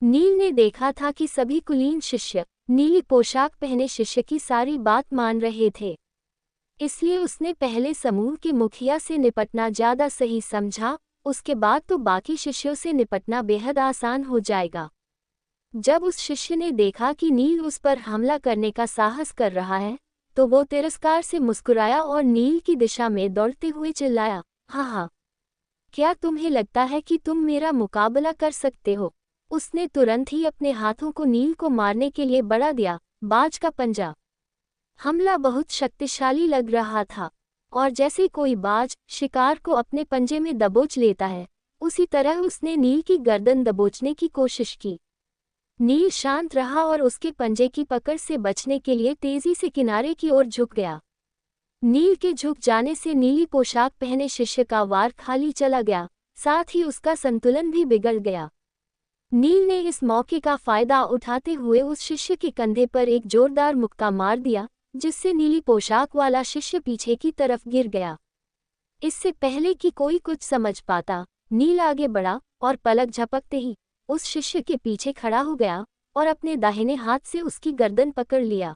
नील ने देखा था कि सभी कुलीन शिष्य नीली पोशाक पहने शिष्य की सारी बात मान रहे थे, इसलिए उसने पहले समूह के मुखिया से निपटना ज्यादा सही समझा। उसके बाद तो बाकी शिष्यों से निपटना बेहद आसान हो जाएगा। जब उस शिष्य ने देखा कि नील उस पर हमला करने का साहस कर रहा है तो वो तिरस्कार से मुस्कुराया और नील की दिशा में दौड़ते हुए चिल्लाया, हाँ, क्या तुम्हें लगता है कि तुम मेरा मुकाबला कर सकते हो? उसने तुरंत ही अपने हाथों को नील को मारने के लिए बढ़ा दिया। बाज का पंजा! हमला बहुत शक्तिशाली लग रहा था और जैसे कोई बाज शिकार को अपने पंजे में दबोच लेता है, उसी तरह उसने नील की गर्दन दबोचने की कोशिश की। नील शांत रहा और उसके पंजे की पकड़ से बचने के लिए तेजी से किनारे की ओर झुक गया। नील के झुक जाने से नीली पोशाक पहने शिष्य का वार खाली चला गया, साथ ही उसका संतुलन भी बिगड़ गया। नील ने इस मौके का फायदा उठाते हुए उस शिष्य के कंधे पर एक जोरदार मुक्का मार दिया, जिससे नीली पोशाक वाला शिष्य पीछे की तरफ गिर गया। इससे पहले कि कोई कुछ समझ पाता, नील आगे बढ़ा और पलक झपकते ही उस शिष्य के पीछे खड़ा हो गया और अपने दाहिने हाथ से उसकी गर्दन पकड़ लिया।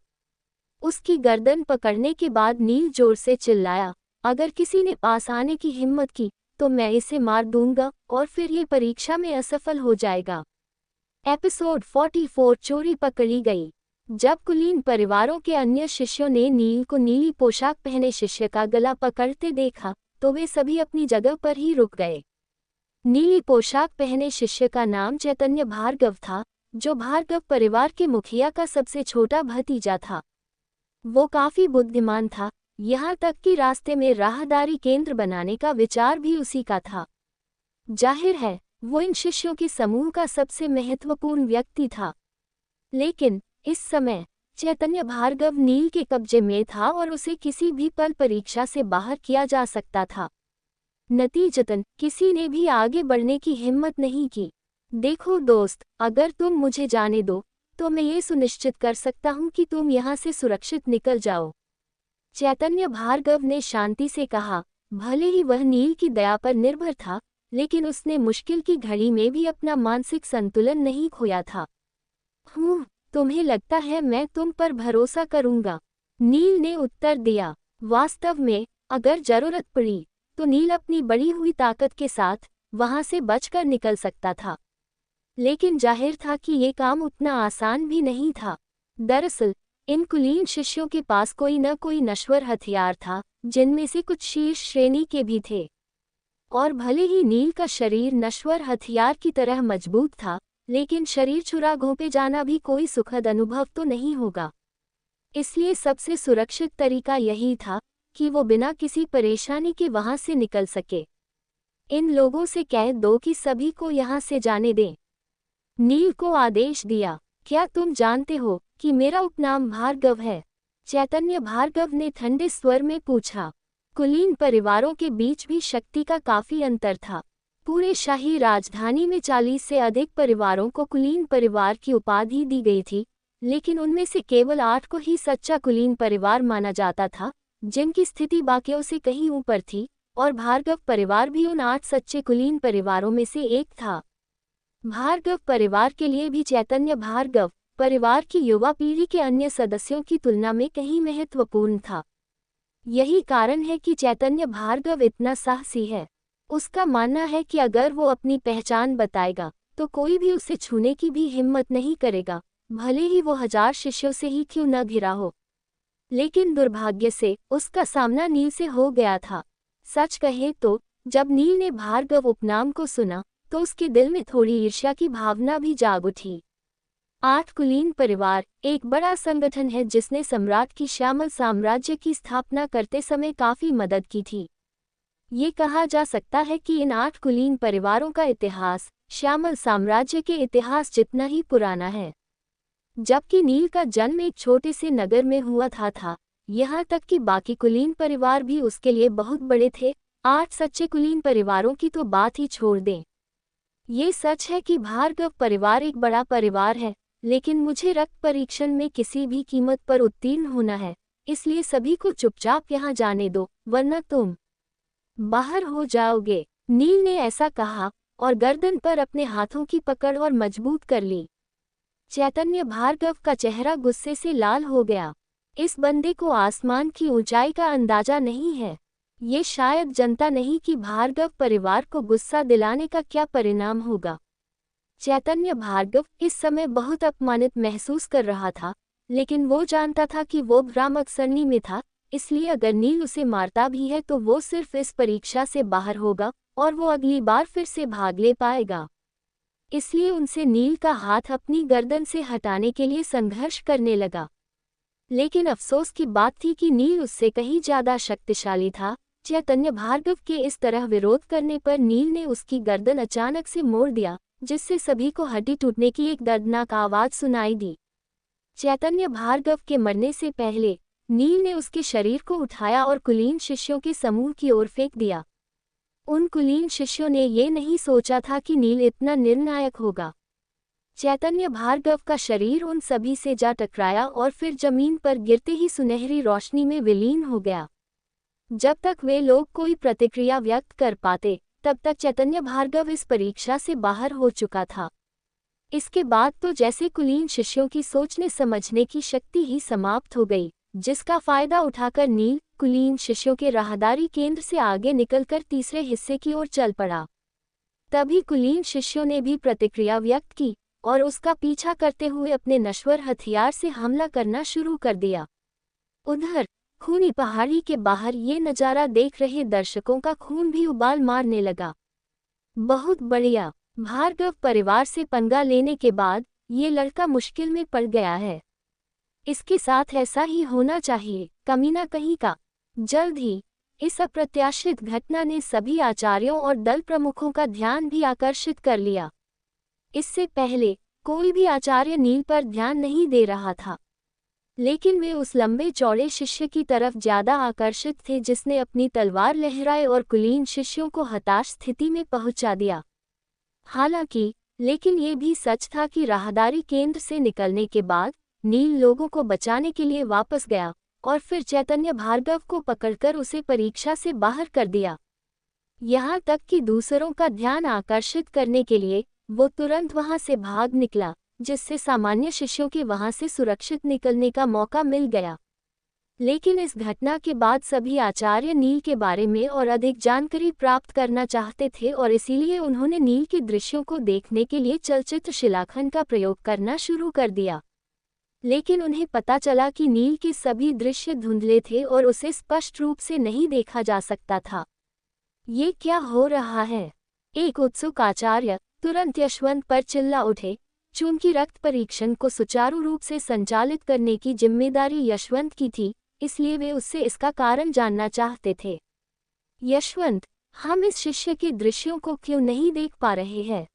उसकी गर्दन पकड़ने के बाद नील जोर से चिल्लाया, अगर किसी ने पास आने की हिम्मत की तो मैं इसे मार दूंगा और फिर ये परीक्षा में असफल हो जाएगा। एपिसोड 44 चोरी पकड़ी गई। जब कुलीन परिवारों के अन्य शिष्यों ने नील को नीली पोशाक पहने शिष्य का गला पकड़ते देखा तो वे सभी अपनी जगह पर ही रुक गए। नीली पोशाक पहने शिष्य का नाम चैतन्य भार्गव था, जो भार्गव परिवार के मुखिया का सबसे छोटा भतीजा था। वो काफी बुद्धिमान था, यहाँ तक कि रास्ते में राहदारी केंद्र बनाने का विचार भी उसी का था। जाहिर है, वो इन शिष्यों के समूह का सबसे महत्वपूर्ण व्यक्ति था। लेकिन इस समय चैतन्य भार्गव नील के कब्जे में था और उसे किसी भी पल परीक्षा से बाहर किया जा सकता था। नतीजतन किसी ने भी आगे बढ़ने की हिम्मत नहीं की। देखो दोस्त, अगर तुम मुझे जाने दो तो मैं ये सुनिश्चित कर सकता हूँ कि तुम यहाँ से सुरक्षित निकल जाओ, चैतन्य भार्गव ने शांति से कहा। भले ही वह नील की दया पर निर्भर था, लेकिन उसने मुश्किल की घड़ी में भी अपना मानसिक संतुलन नहीं खोया था। तुम्हें लगता है मैं तुम पर भरोसा करूंगा? नील ने उत्तर दिया। वास्तव में अगर जरूरत पड़ी तो नील अपनी बढ़ी हुई ताकत के साथ वहां से बचकर निकल सकता था, लेकिन जाहिर था कि ये काम उतना आसान भी नहीं था। दरअसल इन कुलीन शिष्यों के पास कोई न कोई नश्वर हथियार था, जिनमें से कुछ शीर्ष श्रेणी के भी थे। और भले ही नील का शरीर नश्वर हथियार की तरह मजबूत था, लेकिन शरीर छुरा घोंपे जाना भी कोई सुखद अनुभव तो नहीं होगा। इसलिए सबसे सुरक्षित तरीका यही था कि वो बिना किसी परेशानी के वहां से निकल सके। इन लोगों से कह दो कि सभी को यहाँ से जाने दें, नील को आदेश दिया। क्या तुम जानते हो कि मेरा उपनाम भार्गव है? चैतन्य भार्गव ने ठंडे स्वर में पूछा। कुलीन परिवारों के बीच भी शक्ति का काफी अंतर था। पूरे शाही राजधानी में 40 से अधिक परिवारों को कुलीन परिवार की उपाधि दी गई थी, लेकिन उनमें से केवल 8 को ही सच्चा कुलीन परिवार माना जाता था, जिनकी स्थिति बाकियों से कहीं ऊपर थी, और भार्गव परिवार भी उन 8 सच्चे कुलीन परिवारों में से एक था। भार्गव परिवार के लिए भी चैतन्य भार्गव परिवार की युवा पीढ़ी के अन्य सदस्यों की तुलना में कहीं महत्वपूर्ण था। यही कारण है कि चैतन्य भार्गव इतना साहसी है। उसका मानना है कि अगर वो अपनी पहचान बताएगा तो कोई भी उसे छूने की भी हिम्मत नहीं करेगा, भले ही वो 1000 शिष्यों से ही क्यों न घिरा हो। लेकिन दुर्भाग्य से उसका सामना नील से हो गया था। सच कहे तो जब नील ने भार्गव उपनाम को सुना तो उसके दिल में थोड़ी ईर्ष्या की भावना भी जाग उठी। 8 कुलीन परिवार एक बड़ा संगठन है जिसने सम्राट की श्यामल साम्राज्य की स्थापना करते समय काफी मदद की थी। ये कहा जा सकता है कि इन 8 कुलीन परिवारों का इतिहास श्यामल साम्राज्य के इतिहास जितना ही पुराना है। जबकि नील का जन्म एक छोटे से नगर में हुआ था, यहाँ तक कि बाकी कुलीन परिवार भी उसके लिए बहुत बड़े थे। 8 सच्चे कुलीन परिवारों की तो बात ही छोड़ दें। ये सच है कि भार्गव परिवार एक बड़ा परिवार है, लेकिन मुझे रक्त परीक्षण में किसी भी कीमत पर उत्तीर्ण होना है, इसलिए सभी को चुपचाप यहाँ जाने दो, वरना तुम बाहर हो जाओगे। नील ने ऐसा कहा और गर्दन पर अपने हाथों की पकड़ और मजबूत कर ली। चैतन्य भार्गव का चेहरा गुस्से से लाल हो गया। इस बंदे को आसमान की ऊंचाई का अंदाजा नहीं है। ये शायद जनता नहीं कि भार्गव परिवार को गुस्सा दिलाने का क्या परिणाम होगा। चैतन्य भार्गव इस समय बहुत अपमानित महसूस कर रहा था, लेकिन वो जानता था कि वो भ्रामक सरनी में था, इसलिए अगर नील उसे मारता भी है तो वो सिर्फ इस परीक्षा से बाहर होगा और वो अगली बार फिर से भाग ले पाएगा। इसलिए उनसे नील का हाथ अपनी गर्दन से हटाने के लिए संघर्ष करने लगा। लेकिन अफसोस की बात थी कि नील उससे कहीं ज्यादा शक्तिशाली था। चैतन्य भार्गव के इस तरह विरोध करने पर नील ने उसकी गर्दन अचानक से मोड़ दिया, जिससे सभी को हड्डी टूटने की एक दर्दनाक आवाज सुनाई दी। चैतन्य भार्गव के मरने से पहले नील ने उसके शरीर को उठाया और कुलीन शिष्यों के समूह की ओर फेंक दिया। उन कुलीन शिष्यों ने ये नहीं सोचा था कि नील इतना निर्णायक होगा। चैतन्य भार्गव का शरीर उन सभी से जा टकराया और फिर जमीन पर गिरते ही सुनहरी रोशनी में विलीन हो गया। जब तक वे लोग कोई प्रतिक्रिया व्यक्त कर पाते, तब तक चैतन्य भार्गव इस परीक्षा से बाहर हो चुका था। इसके बाद तो जैसे कुलीन शिष्यों की सोचने समझने की शक्ति ही समाप्त हो गई, जिसका फायदा उठाकर नील कुलीन शिष्यों के राहदारी केंद्र से आगे निकलकर तीसरे हिस्से की ओर चल पड़ा। तभी कुलीन शिष्यों ने भी प्रतिक्रिया व्यक्त की और उसका पीछा करते हुए अपने नश्वर हथियार से हमला करना शुरू कर दिया। उधर खूनी पहाड़ी के बाहर ये नज़ारा देख रहे दर्शकों का खून भी उबाल मारने लगा। बहुत बढ़िया, भार्गव परिवार से पंगा लेने के बाद ये लड़का मुश्किल में पड़ गया है। इसके साथ ऐसा ही होना चाहिए, कमीना कहीं का। जल्द ही इस अप्रत्याशित घटना ने सभी आचार्यों और दल प्रमुखों का ध्यान भी आकर्षित कर लिया। इससे पहले कोई भी आचार्य नील पर ध्यान नहीं दे रहा था, लेकिन वे उस लंबे चौड़े शिष्य की तरफ ज्यादा आकर्षित थे जिसने अपनी तलवार लहराए और कुलीन शिष्यों को हताश स्थिति में पहुंचा दिया। हालांकि लेकिन ये भी सच था कि राहदारी केंद्र से निकलने के बाद नील लोगों को बचाने के लिए वापस गया और फिर चैतन्य भार्गव को पकड़कर उसे परीक्षा से बाहर कर दिया। यहाँ तक कि दूसरों का ध्यान आकर्षित करने के लिए वो तुरंत वहां से भाग निकला, जिससे सामान्य शिष्यों के वहां से सुरक्षित निकलने का मौका मिल गया। लेकिन इस घटना के बाद सभी आचार्य नील के बारे में और अधिक जानकारी प्राप्त करना चाहते थे और इसीलिए उन्होंने नील के दृश्यों को देखने के लिए चलचित्र शिलाखंड का प्रयोग करना शुरू कर दिया। लेकिन उन्हें पता चला कि नील के सभी दृश्य धुंधले थे और उसे स्पष्ट रूप से नहीं देखा जा सकता था। ये क्या हो रहा है? एक उत्सुक आचार्य तुरंत यशवंत पर चिल्ला उठे। चूंकि रक्त परीक्षण को सुचारू रूप से संचालित करने की जिम्मेदारी यशवंत की थी, इसलिए वे उससे इसका कारण जानना चाहते थे। यशवंत, हम इस शिष्य के दृश्यों को क्यों नहीं देख पा रहे हैं?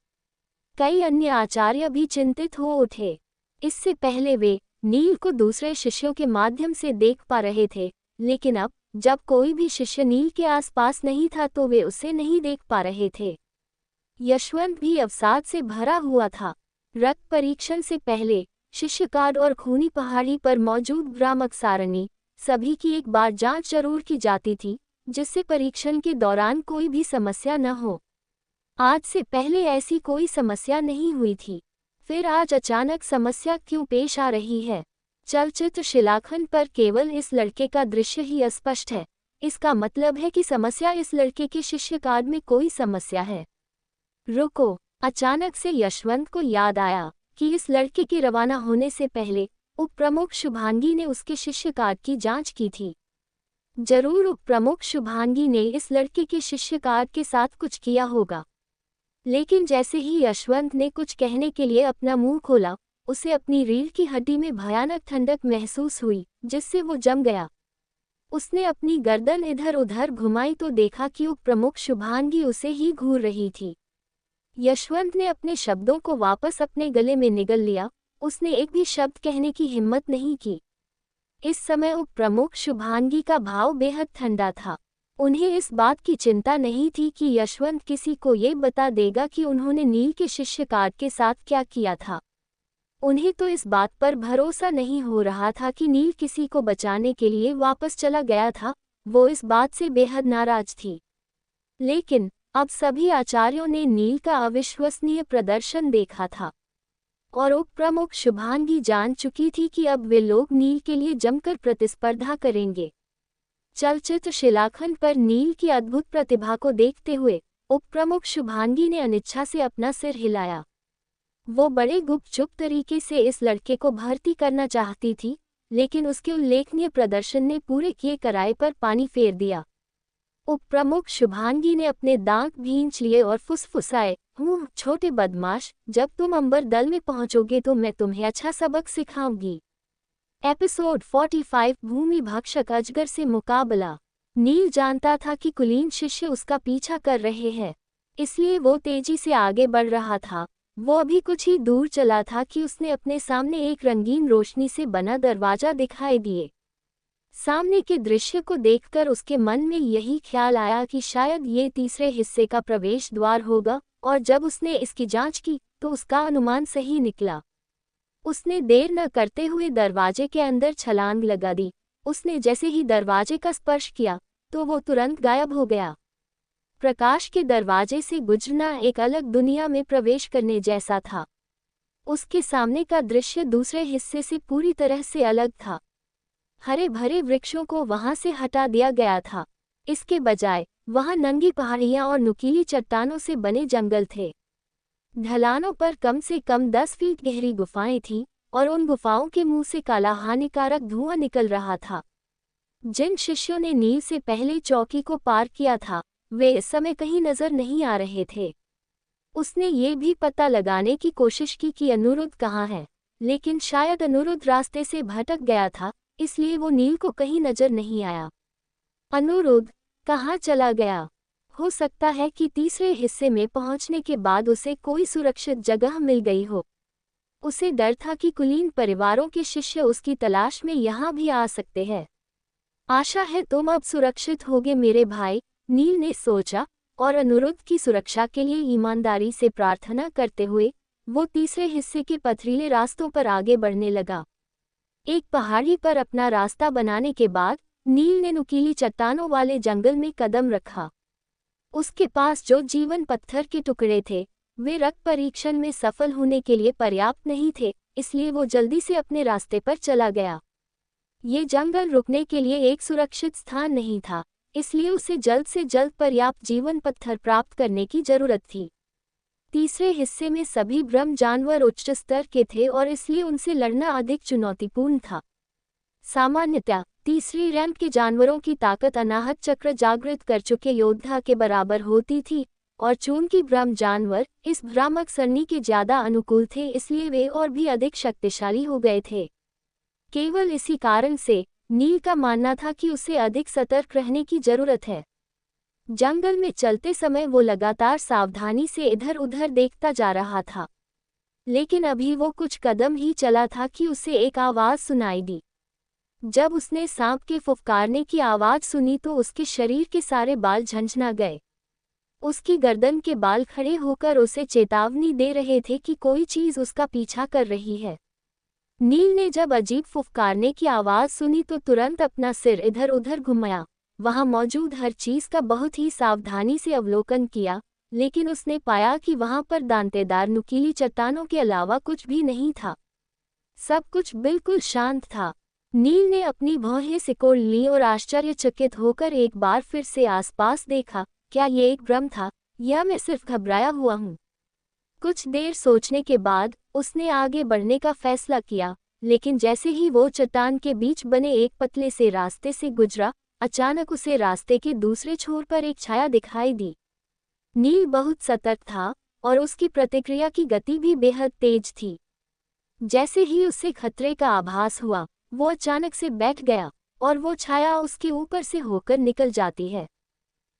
कई अन्य आचार्य भी चिंतित हो उठे। इससे पहले वे नील को दूसरे शिष्यों के माध्यम से देख पा रहे थे, लेकिन अब जब कोई भी शिष्य नील के आसपास नहीं था तो वे उसे नहीं देख पा रहे थे। यशवंत भी अवसाद से भरा हुआ था। रक्त परीक्षण से पहले शिष्य कार्ड और खूनी पहाड़ी पर मौजूद भ्रामक सारणी सभी की एक बार जांच जरूर की जाती थी, जिससे परीक्षण के दौरान कोई भी समस्या न हो। आज से पहले ऐसी कोई समस्या नहीं हुई थी, फिर आज अचानक समस्या क्यों पेश आ रही है? चलचित्र शिलाखंड पर केवल इस लड़के का दृश्य ही अस्पष्ट है। इसका मतलब है कि समस्या इस लड़के के शिष्य कार्ड में कोई समस्या है। रुको, अचानक से यशवंत को याद आया कि इस लड़के के रवाना होने से पहले उप प्रमुख शुभांगी ने उसके शिष्य कार्ड की जांच की थी। जरूर उप प्रमुख शुभांगी ने इस लड़के के शिष्य कार्ड के साथ कुछ किया होगा। लेकिन जैसे ही यशवंत ने कुछ कहने के लिए अपना मुंह खोला, उसे अपनी रीढ़ की हड्डी में भयानक ठंडक महसूस हुई, जिससे वो जम गया। उसने अपनी गर्दन इधर उधर घुमाई तो देखा कि उप प्रमुख शुभांगी उसे ही घूर रही थी। यशवंत ने अपने शब्दों को वापस अपने गले में निगल लिया। उसने एक भी शब्द कहने की हिम्मत नहीं की। इस समय उप प्रमुख शुभांगी का भाव बेहद ठंडा था। उन्हें इस बात की चिंता नहीं थी कि यशवंत किसी को ये बता देगा कि उन्होंने नील के शिष्य कार्ड के साथ क्या किया था। उन्हें तो इस बात पर भरोसा नहीं हो रहा था कि नील किसी को बचाने के लिए वापस चला गया था। वो इस बात से बेहद नाराज थी। लेकिन अब सभी आचार्यों ने नील का अविश्वसनीय प्रदर्शन देखा था और उप प्रमुख शुभांगी जान चुकी थी कि अब वे लोग नील के लिए जमकर प्रतिस्पर्धा करेंगे। चलचित्र शिलाखंड पर नील की अद्भुत प्रतिभा को देखते हुए उप प्रमुख शुभांगी ने अनिच्छा से अपना सिर हिलाया। वो बड़े गुपचुप तरीके से इस लड़के को भर्ती करना चाहती थी, लेकिन उसके उल्लेखनीय प्रदर्शन ने पूरे किए कराए पर पानी फेर दिया। उप प्रमुख शुभांगी ने अपने दांत भींच लिए और फुसफुसाए, छोटे बदमाश, जब तुम अंबर दल में पहुंचोगे तो मैं तुम्हें अच्छा सबक सिखाऊंगी। एपिसोड 45 भूमि भक्षक अजगर से मुकाबला। नील जानता था कि कुलीन शिष्य उसका पीछा कर रहे हैं, इसलिए वो तेजी से आगे बढ़ रहा था। वो अभी कुछ ही दूर चला था कि उसने अपने सामने एक रंगीन रोशनी से बना दरवाजा दिखाई दिए। सामने के दृश्य को देखकर उसके मन में यही ख्याल आया कि शायद ये तीसरे हिस्से का प्रवेश द्वार होगा, और जब उसने इसकी जांच की तो उसका अनुमान सही निकला। उसने देर न करते हुए दरवाजे के अंदर छलांग लगा दी। उसने जैसे ही दरवाजे का स्पर्श किया तो वो तुरंत गायब हो गया। प्रकाश के दरवाजे से गुजरना एक अलग दुनिया में प्रवेश करने जैसा था। उसके सामने का दृश्य दूसरे हिस्से से पूरी तरह से अलग था। हरे भरे वृक्षों को वहां से हटा दिया गया था। इसके बजाय वहां नंगी पहाड़ियां और नुकीली चट्टानों से बने जंगल थे। ढलानों पर कम से कम 10 फीट गहरी गुफाएं थीं, और उन गुफाओं के मुंह से काला हानिकारक धुआं निकल रहा था। जिन शिष्यों ने नील से पहले चौकी को पार किया था, वे इस समय कहीं नजर नहीं आ रहे थे। उसने ये भी पता लगाने की कोशिश की कि अनुरुद्ध कहाँ है, लेकिन शायद अनुरुद्ध रास्ते से भटक गया था, इसलिए वो नील को कहीं नजर नहीं आया। अनुरुद्ध कहाँ चला गया? हो सकता है कि तीसरे हिस्से में पहुंचने के बाद उसे कोई सुरक्षित जगह मिल गई हो। उसे डर था कि कुलीन परिवारों के शिष्य उसकी तलाश में यहाँ भी आ सकते हैं। आशा है तुम अब सुरक्षित होगे मेरे भाई, नील ने सोचा, और अनुरुद्ध की सुरक्षा के लिए ईमानदारी से प्रार्थना करते हुए वो तीसरे हिस्से के पथरीले रास्तों पर आगे बढ़ने लगा। एक पहाड़ी पर अपना रास्ता बनाने के बाद नील ने नुकीली चट्टानों वाले जंगल में कदम रखा। उसके पास जो जीवन पत्थर के टुकड़े थे, वे रक्त परीक्षण में सफल होने के लिए पर्याप्त नहीं थे, इसलिए वो जल्दी से अपने रास्ते पर चला गया। ये जंगल रुकने के लिए एक सुरक्षित स्थान नहीं था, इसलिए उसे जल्द से जल्द पर्याप्त जीवन पत्थर प्राप्त करने की जरूरत थी। तीसरे हिस्से में सभी ब्रह्म जानवर उच्च स्तर के थे और इसलिए उनसे लड़ना अधिक चुनौतीपूर्ण था। सामान्यतः तीसरी रैंक के जानवरों की ताकत अनाहत चक्र जागृत कर चुके योद्धा के बराबर होती थी, और चूंकि ब्रह्म जानवर इस भ्रामक सरणी के ज्यादा अनुकूल थे, इसलिए वे और भी अधिक शक्तिशाली हो गए थे। केवल इसी कारण से नील का मानना था कि उसे अधिक सतर्क रहने की जरूरत है। जंगल में चलते समय वो लगातार सावधानी से इधर उधर देखता जा रहा था, लेकिन अभी वो कुछ कदम ही चला था कि उसे एक आवाज सुनाई दी। जब उसने सांप के फुफकारने की आवाज सुनी तो उसके शरीर के सारे बाल झंझना गए। उसकी गर्दन के बाल खड़े होकर उसे चेतावनी दे रहे थे कि कोई चीज उसका पीछा कर रही है। नील ने जब अजीब फुफकारने की आवाज सुनी तो तुरंत अपना सिर इधर उधर घुमाया। वहां मौजूद हर चीज का बहुत ही सावधानी से अवलोकन किया, लेकिन उसने पाया कि वहां पर दांतेदार नुकीली चट्टानों के अलावा कुछ भी नहीं था। सब कुछ बिल्कुल शांत था। नील ने अपनी भौहें सिकोड़ ली और आश्चर्यचकित होकर एक बार फिर से आसपास देखा। क्या ये एक भ्रम था, या मैं सिर्फ घबराया हुआ हूँ? कुछ देर सोचने के बाद उसने आगे बढ़ने का फैसला किया, लेकिन जैसे ही वो चट्टान के बीच बने एक पतले से रास्ते से गुजरा, अचानक उसे रास्ते के दूसरे छोर पर एक छाया दिखाई दी। नील बहुत सतर्क था और उसकी प्रतिक्रिया की गति भी बेहद तेज थी। जैसे ही उसे खतरे का आभास हुआ, वो अचानक से बैठ गया, और वो छाया उसके ऊपर से होकर निकल जाती है।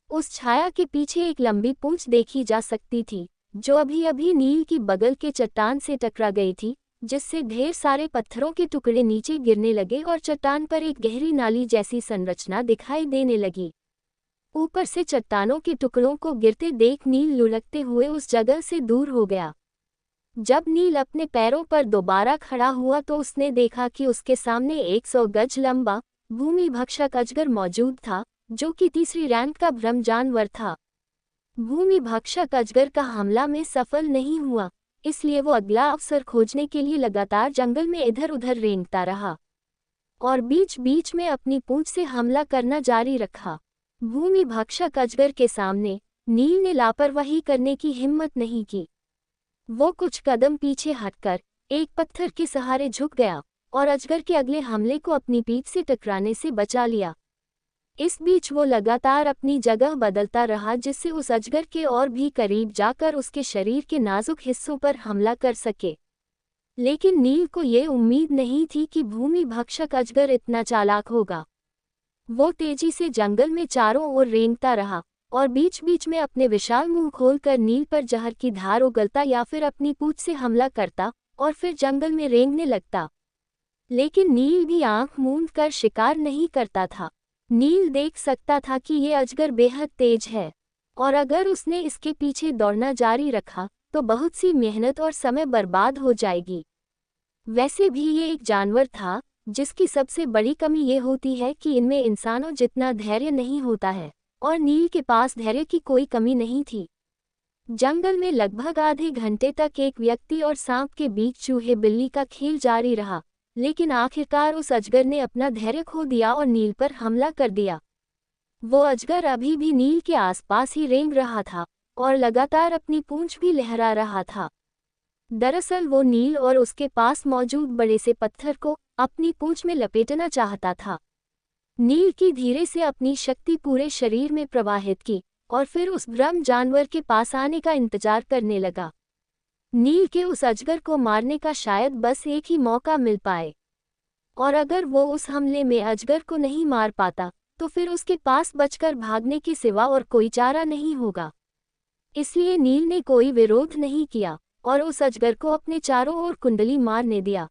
उस छाया के पीछे एक लंबी पूंछ देखी जा सकती थी, जो अभी अभी नील की बगल के चट्टान से टकरा गई थी, जिससे ढेर सारे पत्थरों के टुकड़े नीचे गिरने लगे और चट्टान पर एक गहरी नाली जैसी संरचना दिखाई देने लगी। ऊपर से चट्टानों के टुकड़ों को गिरते देख नील लुढ़कते हुए उस जगह से दूर हो गया। जब नील अपने पैरों पर दोबारा खड़ा हुआ तो उसने देखा कि उसके सामने 100 गज लंबा भूमि भक्षक अजगर मौजूद था, जो कि तीसरी रैंक का ब्रह्म जानवर था। भूमि भक्षक अजगर का हमला में सफल नहीं हुआ, इसलिए वो अगला अवसर खोजने के लिए लगातार जंगल में इधर उधर रेंगता रहा और बीच बीच में अपनी पूंछ से हमला करना जारी रखा। भूमि भक्षक अजगर के सामने नील ने लापरवाही करने की हिम्मत नहीं की। वो कुछ कदम पीछे हटकर एक पत्थर के सहारे झुक गया और अजगर के अगले हमले को अपनी पीठ से टकराने से बचा लिया। इस बीच वो लगातार अपनी जगह बदलता रहा, जिससे उस अजगर के और भी करीब जाकर उसके शरीर के नाजुक हिस्सों पर हमला कर सके। लेकिन नील को ये उम्मीद नहीं थी कि भूमि भक्षक अजगर इतना चालाक होगा। वो तेजी से जंगल में चारों ओर रेंगता रहा और बीच बीच में अपने विशाल मुंह खोलकर नील पर जहर की धार उगलता या फिर अपनी पूंछ से हमला करता और फिर जंगल में रेंगने लगता। लेकिन नील भी आंख मूंद कर शिकार नहीं करता था। नील देख सकता था कि ये अजगर बेहद तेज है और अगर उसने इसके पीछे दौड़ना जारी रखा तो बहुत सी मेहनत और समय बर्बाद हो जाएगी। वैसे भी ये एक जानवर था जिसकी सबसे बड़ी कमी ये होती है कि इनमें इंसानों जितना धैर्य नहीं होता है, और नील के पास धैर्य की कोई कमी नहीं थी। जंगल में लगभग आधे घंटे तक एक व्यक्ति और सांप के बीच चूहे बिल्ली का खेल जारी रहा, लेकिन आखिरकार उस अजगर ने अपना धैर्य खो दिया और नील पर हमला कर दिया। वो अजगर अभी भी नील के आसपास ही रेंग रहा था और लगातार अपनी पूंछ भी लहरा रहा था। दरअसल वो नील और उसके पास मौजूद बड़े से पत्थर को अपनी पूंछ में लपेटना चाहता था। नील की धीरे से अपनी शक्ति पूरे शरीर में प्रवाहित की और फिर उस भ्रम जानवर के पास आने का इंतजार करने लगा। नील के उस अजगर को मारने का शायद बस एक ही मौका मिल पाए, और अगर वो उस हमले में अजगर को नहीं मार पाता तो फिर उसके पास बचकर भागने के सिवा और कोई चारा नहीं होगा। इसलिए नील ने कोई विरोध नहीं किया और उस अजगर को अपने चारों ओर कुंडली मारने दिया।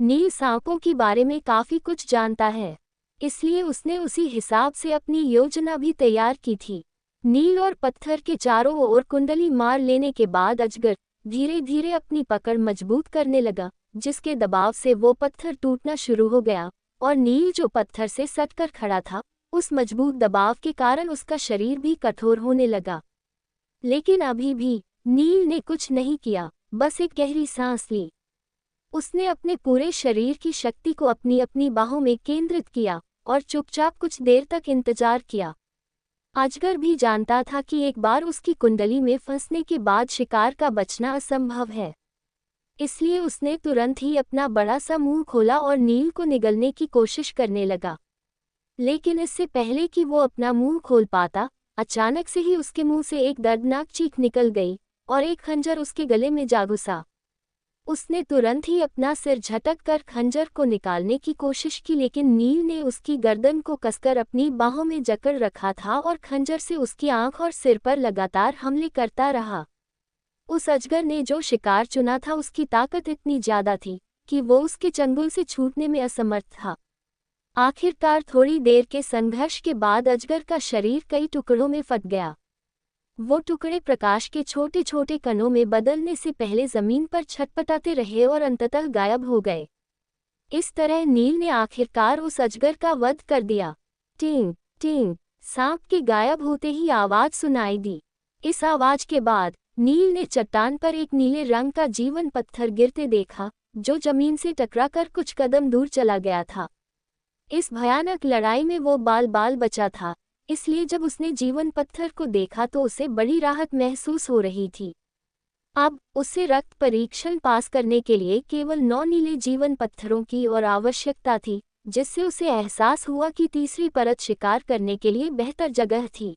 नील सांपों के बारे में काफी कुछ जानता है, इसलिए उसने उसी हिसाब से अपनी योजना भी तैयार की थी। नील और पत्थर के चारों ओर कुंडली मार लेने के बाद अजगर धीरे धीरे अपनी पकड़ मजबूत करने लगा, जिसके दबाव से वो पत्थर टूटना शुरू हो गया और नील जो पत्थर से सटकर खड़ा था, उस मजबूत दबाव के कारण उसका शरीर भी कठोर होने लगा। लेकिन अभी भी नील ने कुछ नहीं किया, बस एक गहरी सांस ली। उसने अपने पूरे शरीर की शक्ति को अपनी अपनी बाहों में केंद्रित किया और चुपचाप कुछ देर तक इंतजार किया। अजगर भी जानता था कि एक बार उसकी कुंडली में फंसने के बाद शिकार का बचना असंभव है, इसलिए उसने तुरंत ही अपना बड़ा सा मुंह खोला और नील को निगलने की कोशिश करने लगा। लेकिन इससे पहले कि वो अपना मुंह खोल पाता, अचानक से ही उसके मुंह से एक दर्दनाक चीख निकल गई और एक खंजर उसके गले में जा घुसा। उसने तुरंत ही अपना सिर झटक कर खंजर को निकालने की कोशिश की, लेकिन नील ने उसकी गर्दन को कसकर अपनी बाहों में जकड़ रखा था और खंजर से उसकी आंख और सिर पर लगातार हमले करता रहा। उस अजगर ने जो शिकार चुना था उसकी ताकत इतनी ज्यादा थी कि वो उसके चंगुल से छूटने में असमर्थ था। आखिरकार थोड़ी देर के संघर्ष के बाद अजगर का शरीर कई टुकड़ों में फट गया। वो टुकड़े प्रकाश के छोटे छोटे कणों में बदलने से पहले जमीन पर छटपटाते रहे और अंततः गायब हो गए। इस तरह नील ने आखिरकार उस अजगर का वध कर दिया। टिंग टिंग, सांप के गायब होते ही आवाज सुनाई दी। इस आवाज के बाद नील ने चट्टान पर एक नीले रंग का जीवन पत्थर गिरते देखा, जो जमीन से टकराकर कुछ कदम दूर चला गया था। इस भयानक लड़ाई में वो बाल बाल बचा था, इसलिए जब उसने जीवन पत्थर को देखा तो उसे बड़ी राहत महसूस हो रही थी। अब उसे रक्त परीक्षण पास करने के लिए केवल 9 नीले जीवन पत्थरों की और आवश्यकता थी, जिससे उसे एहसास हुआ कि तीसरी परत शिकार करने के लिए बेहतर जगह थी।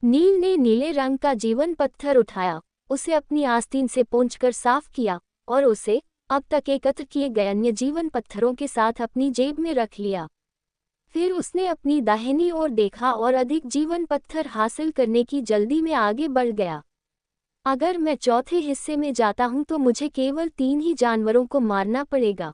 नील ने नीले रंग का जीवन पत्थर उठाया, उसे अपनी आस्तीन से पोंछकर साफ किया और उसे अब तक एकत्र किए गए अन्य जीवन पत्थरों के साथ अपनी जेब में रख लिया। फिर उसने अपनी दाहिनी ओर देखा और अधिक जीवन पत्थर हासिल करने की जल्दी में आगे बढ़ गया। अगर मैं चौथे हिस्से में जाता हूं तो मुझे केवल 3 ही जानवरों को मारना पड़ेगा।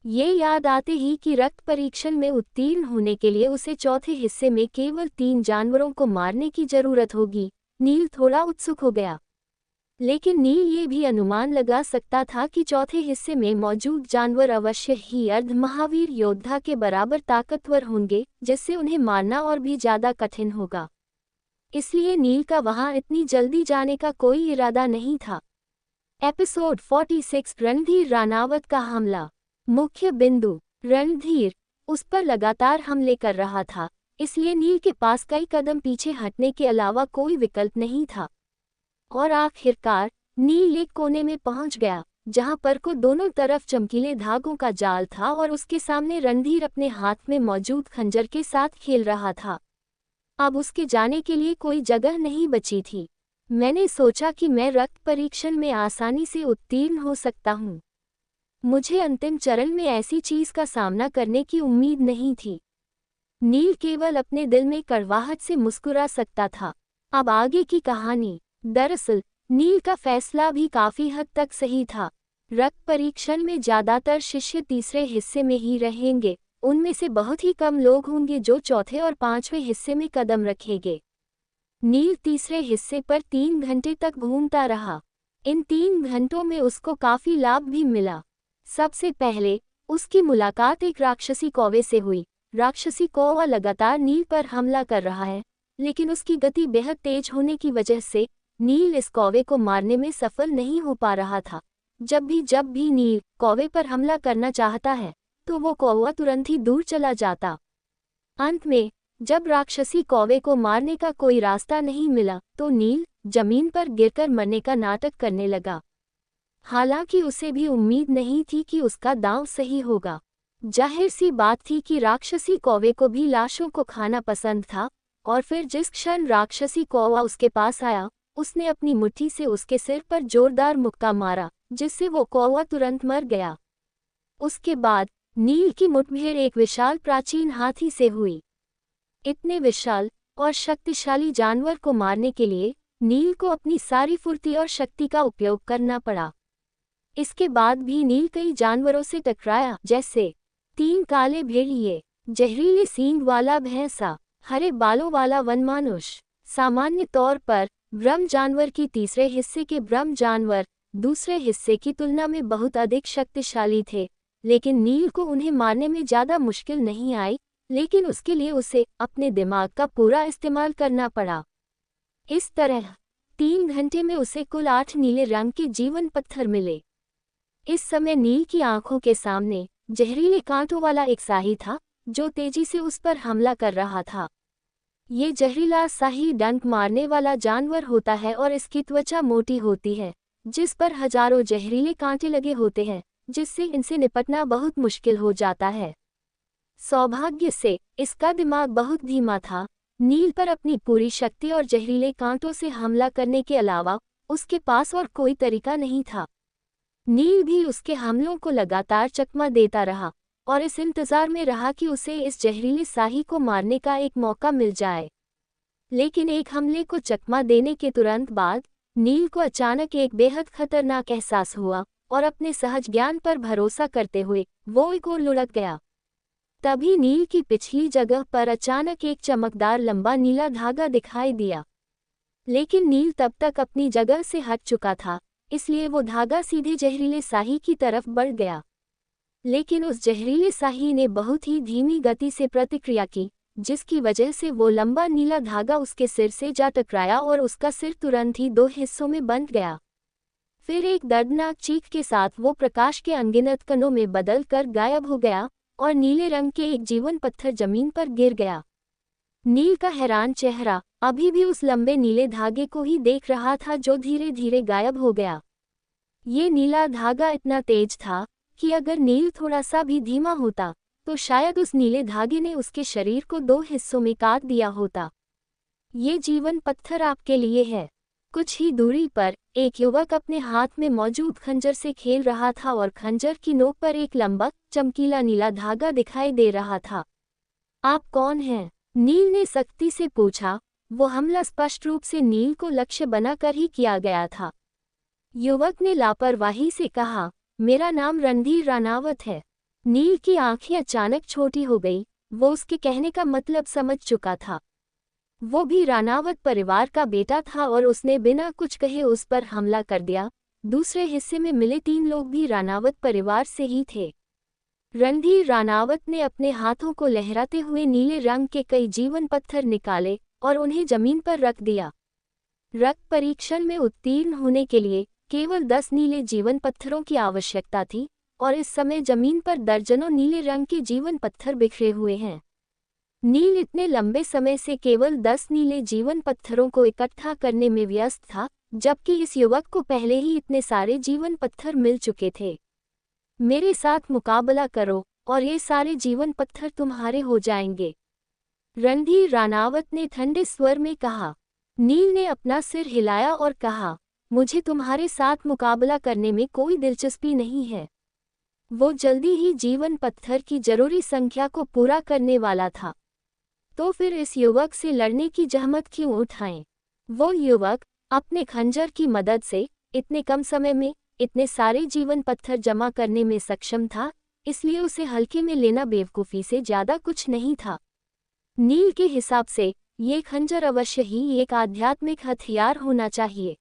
ये याद आते ही कि रक्त परीक्षण में उत्तीर्ण होने के लिए उसे चौथे हिस्से में केवल 3 जानवरों को मारने की जरूरत होगी, नील थोड़ा उत्सुक हो गया। लेकिन नील ये भी अनुमान लगा सकता था कि चौथे हिस्से में मौजूद जानवर अवश्य ही अर्ध महावीर योद्धा के बराबर ताकतवर होंगे, जिससे उन्हें मारना और भी ज्यादा कठिन होगा। इसलिए नील का वहां इतनी जल्दी जाने का कोई इरादा नहीं था। एपिसोड 46 रणधीर रानावत का हमला। मुख्य बिंदु। रणधीर उस पर लगातार हमले कर रहा था, इसलिए नील के पास कई कदम पीछे हटने के अलावा कोई विकल्प नहीं था। और आखिरकार नील एक कोने में पहुंच गया, जहां पर को दोनों तरफ चमकीले धागों का जाल था और उसके सामने रणधीर अपने हाथ में मौजूद खंजर के साथ खेल रहा था। अब उसके जाने के लिए कोई जगह नहीं बची थी। मैंने सोचा कि मैं रक्त परीक्षण में आसानी से उत्तीर्ण हो सकता हूँ। मुझे अंतिम चरण में ऐसी चीज का सामना करने की उम्मीद नहीं थी। नील केवल अपने दिल में कड़वाहट से मुस्कुरा सकता था। अब आगे की कहानी। दरअसल नील का फैसला भी काफी हद तक सही था। रक्त परीक्षण में ज्यादातर शिष्य तीसरे हिस्से में ही रहेंगे। उनमें से बहुत ही कम लोग होंगे जो चौथे और पांचवें हिस्से में कदम रखेंगे। नील तीसरे हिस्से पर 3 घंटे तक घूमता रहा। इन 3 घंटों में उसको काफी लाभ भी मिला। सबसे पहले उसकी मुलाकात एक राक्षसी कौवे से हुई। राक्षसी कौवा लगातार नील पर हमला कर रहा है, लेकिन उसकी गति बेहद तेज होने की वजह से नील इस कौवे को मारने में सफल नहीं हो पा रहा था। जब भी नील कौवे पर हमला करना चाहता है तो वो कौवा तुरंत ही दूर चला जाता। अंत में जब राक्षसी कौवे को मारने का कोई रास्ता नहीं मिला तो नील जमीन पर गिरकर मरने का नाटक करने लगा। हालांकि उसे भी उम्मीद नहीं थी कि उसका दांव सही होगा। जाहिर सी बात थी कि राक्षसी कौवे को भी लाशों को खाना पसंद था, और फिर जिस क्षण राक्षसी कौवा उसके पास आया, उसने अपनी मुट्ठी से उसके सिर पर जोरदार मुक्का मारा, जिससे वो कौवा तुरंत मर गया। उसके बाद नील की मुठभेड़ एक विशाल प्राचीन हाथी से हुई। इतने विशाल और शक्तिशाली जानवर को मारने के लिए नील को अपनी सारी फुर्ती और शक्ति का उपयोग करना पड़ा। इसके बाद भी नील कई जानवरों से टकराया, जैसे 3 काले भेड़िए, जहरीले सींग वाला भैंसा, हरे बालों वाला वनमानुष। सामान्य तौर पर ब्रह्म जानवर की तीसरे हिस्से के ब्रह्म जानवर दूसरे हिस्से की तुलना में बहुत अधिक शक्तिशाली थे, लेकिन नील को उन्हें मारने में ज़्यादा मुश्किल नहीं आई, लेकिन उसके लिए उसे अपने दिमाग का पूरा इस्तेमाल करना पड़ा। इस तरह 3 घंटे में उसे कुल 8 नीले रंग के जीवन पत्थर मिले। इस समय नील की आंखों के सामने जहरीले कांटों वाला एक शाही था, जो तेजी से उस पर हमला कर रहा था। ये जहरीला शाही डंक मारने वाला जानवर होता है और इसकी त्वचा मोटी होती है, जिस पर हजारों जहरीले कांटे लगे होते हैं, जिससे इनसे निपटना बहुत मुश्किल हो जाता है। सौभाग्य से इसका दिमाग बहुत धीमा था। नील पर अपनी पूरी शक्ति और जहरीले कांटों से हमला करने के अलावा उसके पास और कोई तरीका नहीं था। नील भी उसके हमलों को लगातार चकमा देता रहा और इस इंतजार में रहा कि उसे इस जहरीले शाही को मारने का एक मौका मिल जाए। लेकिन एक हमले को चकमा देने के तुरंत बाद नील को अचानक एक बेहद खतरनाक एहसास हुआ और अपने सहज ज्ञान पर भरोसा करते हुए वो एक ओर लुढ़क गया। तभी नील की पिछली जगह पर अचानक एक चमकदार लंबा नीला धागा दिखाई दिया। लेकिन नील तब तक अपनी जगह से हट चुका था, इसलिए वो धागा सीधे जहरीले शाही की तरफ बढ़ गया। लेकिन उस जहरीले शाही ने बहुत ही धीमी गति से प्रतिक्रिया की, जिसकी वजह से वो लंबा नीला धागा उसके सिर से जा टकराया और उसका सिर तुरंत ही 2 हिस्सों में बंट गया। फिर एक दर्दनाक चीख के साथ वो प्रकाश के अनगिनत कणों में बदल कर गायब हो गया और नीले रंग के एक जीवन पत्थर जमीन पर गिर गया। नील का हैरान चेहरा अभी भी उस लंबे नीले धागे को ही देख रहा था, जो धीरे धीरे गायब हो गया। ये नीला धागा इतना तेज था कि अगर नील थोड़ा सा भी धीमा होता तो शायद उस नीले धागे ने उसके शरीर को 2 हिस्सों में काट दिया होता। ये जीवन पत्थर आपके लिए है। कुछ ही दूरी पर एक युवक अपने हाथ में मौजूद खंजर से खेल रहा था और खंजर की नोक पर एक लंबा चमकीला नीला धागा दिखाई दे रहा था। आप कौन हैं? नील ने सख्ती से पूछा। वो हमला स्पष्ट रूप से नील को लक्ष्य बनाकर ही किया गया था। युवक ने लापरवाही से कहा, मेरा नाम रणधीर रानावत है। नील की आंखें अचानक छोटी हो गई। वो उसके कहने का मतलब समझ चुका था। वो भी रानावत परिवार का बेटा था और उसने बिना कुछ कहे उस पर हमला कर दिया। दूसरे हिस्से में मिले 3 लोग भी रानावत परिवार से ही थे। रणधीर रानावत ने अपने हाथों को लहराते हुए नीले रंग के कई जीवन पत्थर निकाले और उन्हें जमीन पर रख दिया। रक्त परीक्षण में उत्तीर्ण होने के लिए केवल 10 नीले जीवन पत्थरों की आवश्यकता थी और इस समय जमीन पर दर्जनों नीले रंग के जीवन पत्थर बिखरे हुए हैं। नील इतने लंबे समय से केवल 10 नीले जीवन पत्थरों को इकट्ठा करने में व्यस्त था, जबकि इस युवक को पहले ही इतने सारे जीवन पत्थर मिल चुके थे। मेरे साथ मुकाबला करो और ये सारे जीवन पत्थर तुम्हारे हो जाएंगे, रणधीर रानावत ने ठंडे स्वर में कहा। नील ने अपना सिर हिलाया और कहा, मुझे तुम्हारे साथ मुकाबला करने में कोई दिलचस्पी नहीं है। वो जल्दी ही जीवन पत्थर की जरूरी संख्या को पूरा करने वाला था। तो फिर इस युवक से लड़ने की जहमत क्यों उठाएं? वो युवक अपने खंजर की मदद से इतने कम समय में इतने सारे जीवन पत्थर जमा करने में सक्षम था, इसलिए उसे हल्के में लेना बेवकूफ़ी से ज़्यादा कुछ नहीं था। नील के हिसाब से ये खंजर अवश्य ही एक आध्यात्मिक हथियार होना चाहिए।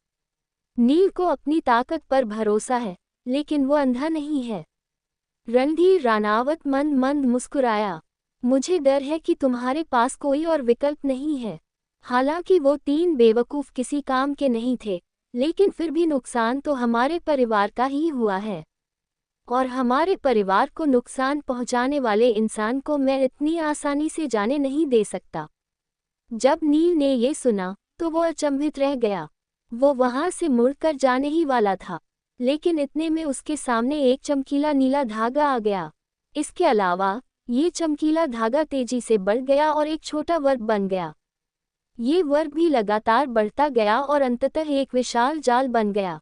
नील को अपनी ताकत पर भरोसा है, लेकिन वो अंधा नहीं है। रणधीर रानावत मंद मंद मुस्कुराया। मुझे डर है कि तुम्हारे पास कोई और विकल्प नहीं है। हालांकि वो तीन बेवकूफ़ किसी काम के नहीं थे, लेकिन फिर भी नुकसान तो हमारे परिवार का ही हुआ है, और हमारे परिवार को नुकसान पहुंचाने वाले इंसान को मैं इतनी आसानी से जाने नहीं दे सकता। जब नील ने ये सुना तो वो अचंभित रह गया। वो वहां से मुड़कर जाने ही वाला था, लेकिन इतने में उसके सामने एक चमकीला नीला धागा आ गया। इसके अलावा ये चमकीला धागा तेजी से बढ़ गया और एक छोटा वर्ग बन गया। ये वर्ग भी लगातार बढ़ता गया और अंततः एक विशाल जाल बन गया।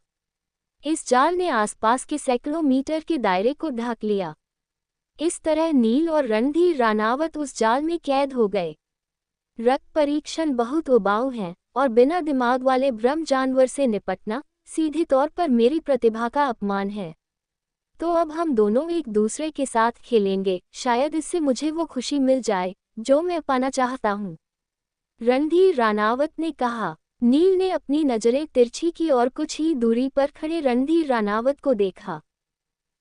इस जाल ने आसपास के सैकड़ों मीटर के दायरे को ढक लिया। इस तरह नील और रणधीर रानावत उस जाल में कैद हो गए। रक्त परीक्षण बहुत उबाऊ है और बिना दिमाग वाले ब्रह्म जानवर से निपटना सीधे तौर पर मेरी प्रतिभा का अपमान है। तो अब हम दोनों एक दूसरे के साथ खेलेंगे, शायद इससे मुझे वो खुशी मिल जाए जो मैं पाना चाहता हूँ, रणधीर रानावत ने कहा। नील ने अपनी नजरें तिरछी की और कुछ ही दूरी पर खड़े रणधीर रानावत को देखा।